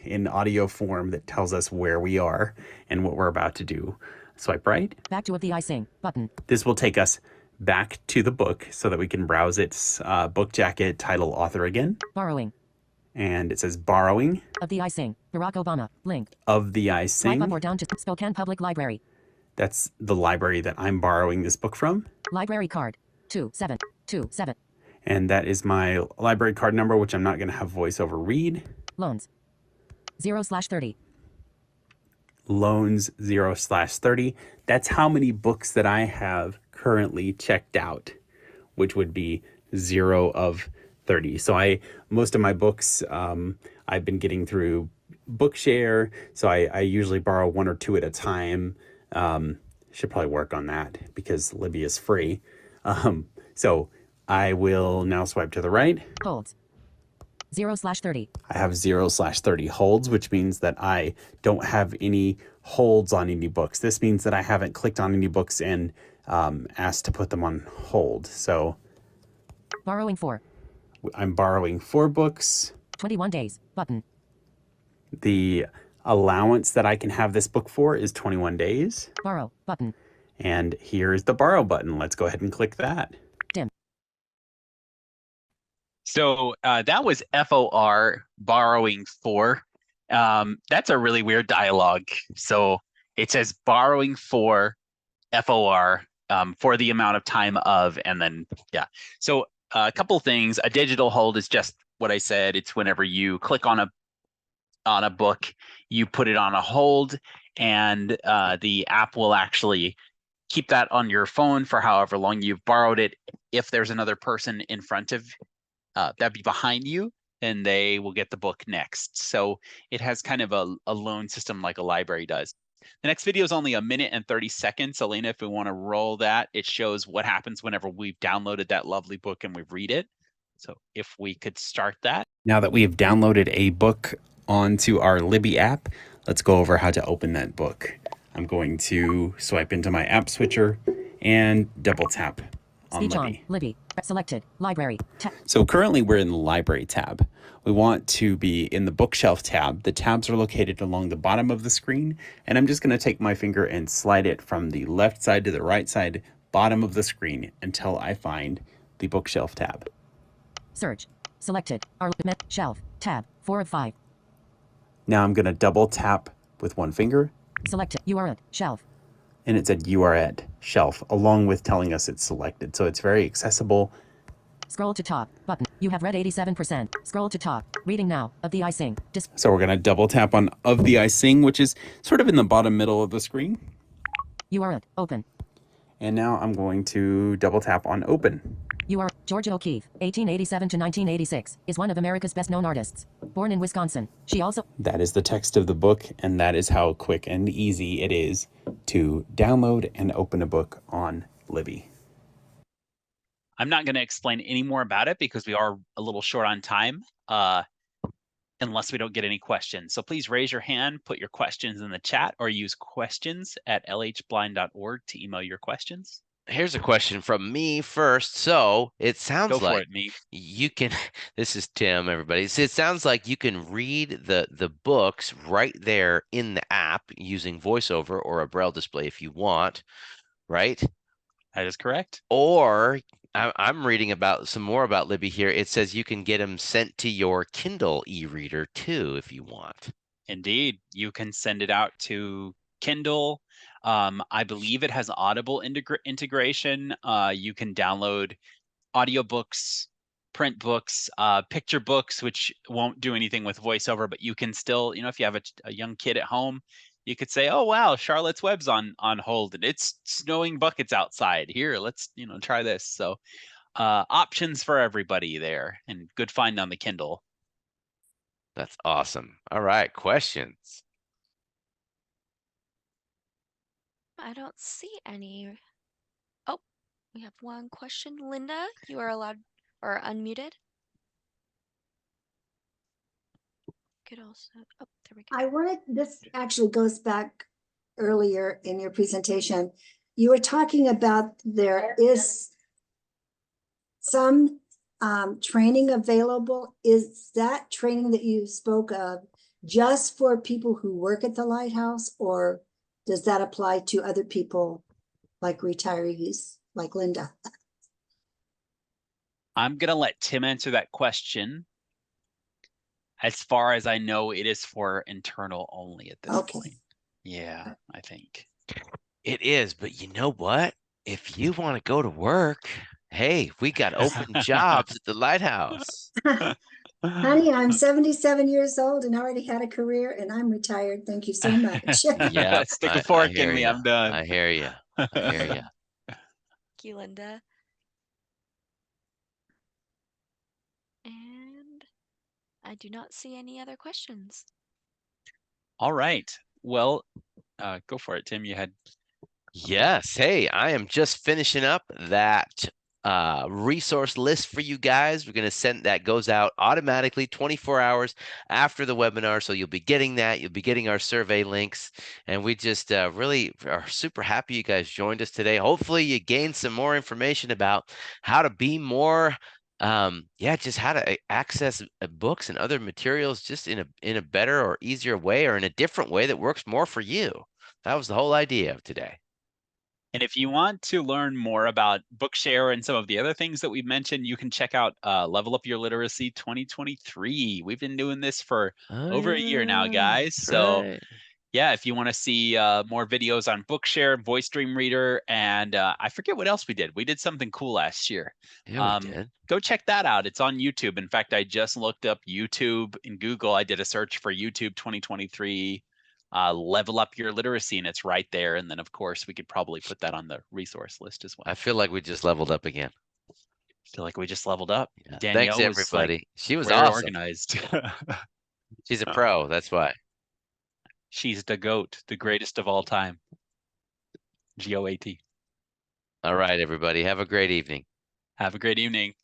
in audio form that tells us where we are and what we're about to do. Swipe right. Back to Of the I Sing button. This will take us back to the book so that we can browse its book jacket, title, author again. Borrowing. And it says borrowing. Of the I Sing. Barack Obama. Link. Of the I Sing. Swipe up or down to Spokane Public Library. That's the library that I'm borrowing this book from. Library card. 2727. And that is my library card number, which I'm not going to have voiceover read. Loans. 0/30. Loans 0/30. That's how many books that I have currently checked out, which would be 0 of 30. So most of my books I've been getting through Bookshare. So I usually borrow 1 or 2 at a time. Should probably work on that because Libby is free. So I will now swipe to the right. Holds. 0/30. I have 0/30 holds, which means that I don't have any holds on any books. This means that I haven't clicked on any books and asked to put them on hold. So borrowing 4. I'm borrowing 4 books. 21 days button. The allowance that I can have this book for is 21 days. Borrow button. And here is the borrow button. Let's go ahead and click that. Dim. So that was FOR borrowing 4. That's a really weird dialogue. So it says borrowing 4 FOR for the amount of time of, and then, yeah. So a couple things. A digital hold is just what I said. It's whenever you click on a book, you put it on a hold, and the app will actually keep that on your phone for however long you've borrowed it. If there's another person in front of that'd be behind you, then they will get the book next. So it has kind of a loan system like a library does. The next video is only 1 minute and 30 seconds. Elena, if we want to roll that, it shows what happens whenever we've downloaded that lovely book and we read it. So if we could start that. Now that we have downloaded a book onto our Libby app, let's go over how to open that book. I'm going to swipe into my app switcher and double tap on Speech Libby. on. Libby. Selected. Library. So currently we're in the library tab. We want to be in the bookshelf tab. The tabs are located along the bottom of the screen. And I'm just going to take my finger and slide it from the left side to the right side, bottom of the screen, until I find the bookshelf tab. Search. Selected. Shelf. Tab. 4 of 5. Now I'm going to double tap with one finger. Selected. You are at shelf. And it said you are at shelf, along with telling us it's selected. So it's very accessible. Scroll to top. Button. You have read 87%. Scroll to top. Reading now. Of the I Sing. So we're going to double tap on Of the I Sing, which is sort of in the bottom middle of the screen. You are at open. And now I'm going to double tap on open. You are Georgia O'Keeffe, 1887 to 1986, is one of America's best known artists. Born in Wisconsin, she also... That is the text of the book, and that is how quick and easy it is to download and open a book on Libby. I'm not going to explain any more about it because we are a little short on time, unless we don't get any questions. So please raise your hand, put your questions in the chat, or use questions@lhblind.org to email your questions. Here's a question from me first. So it sounds like me. You can, this is Tim, everybody. So it sounds like you can read the books right there in the app using VoiceOver or a Braille display if you want, right? That is correct. Or I'm reading about some more about Libby here. It says you can get them sent to your Kindle e-reader too if you want. Indeed, you can send it out to Kindle. I believe it has Audible integration. You can download audiobooks, print books, picture books, which won't do anything with VoiceOver, but you can still, if you have a young kid at home, you could say, oh, wow, Charlotte's Web's on hold and it's snowing buckets outside. Here, let's, try this. So options for everybody there, and good find on the Kindle. That's awesome. All right, questions. I don't see any. Oh, we have one question. Linda, you are allowed or unmuted. Could also, oh, there we go. This actually goes back earlier in your presentation. You were talking about there is some training available. Is that training that you spoke of just for people who work at the lighthouse, or does that apply to other people like retirees, like Linda? I'm going to let Tim answer that question. As far as I know, it is for internal only at this point. Yeah, I think. It is, but you know what? If you want to go to work, hey, we got open jobs at the lighthouse. Honey, I'm 77 years old and already had a career, and I'm retired. Thank you so much. Yeah, stick a fork in me. I'm done. I hear you. I hear you. Thank you, Linda. And I do not see any other questions. All right. Well, go for it, Tim. You had. Yes. Hey, I am just finishing up that resource list for you guys. We're going to send that goes out automatically 24 hours after the webinar. So you'll be getting that. You'll be getting our survey links. And we just really are super happy you guys joined us today. Hopefully you gained some more information about how to be more just how to access books and other materials just in a better or easier way, or in a different way that works more for you. That was the whole idea of today. And if you want to learn more about Bookshare and some of the other things that we've mentioned, you can check out Level Up Your Literacy 2023. We've been doing this for over a year now, guys. So right. Yeah, if you want to see more videos on Bookshare, Voice Dream Reader, and I forget what else we did. We did something cool last year. Yeah, we did. Go check that out. It's on YouTube. In fact, I just looked up YouTube in Google. I did a search for YouTube 2023 Level Up Your Literacy, and it's right there. And then, of course, we could probably put that on the resource list as well. I feel like we just leveled up again. Feel like we just leveled up. Yeah. Danielle Thanks, everybody. was like, she was awesome. Organized. She's a pro. That's why. She's the GOAT, the greatest of all time. GOAT. All right, everybody. Have a great evening. Have a great evening.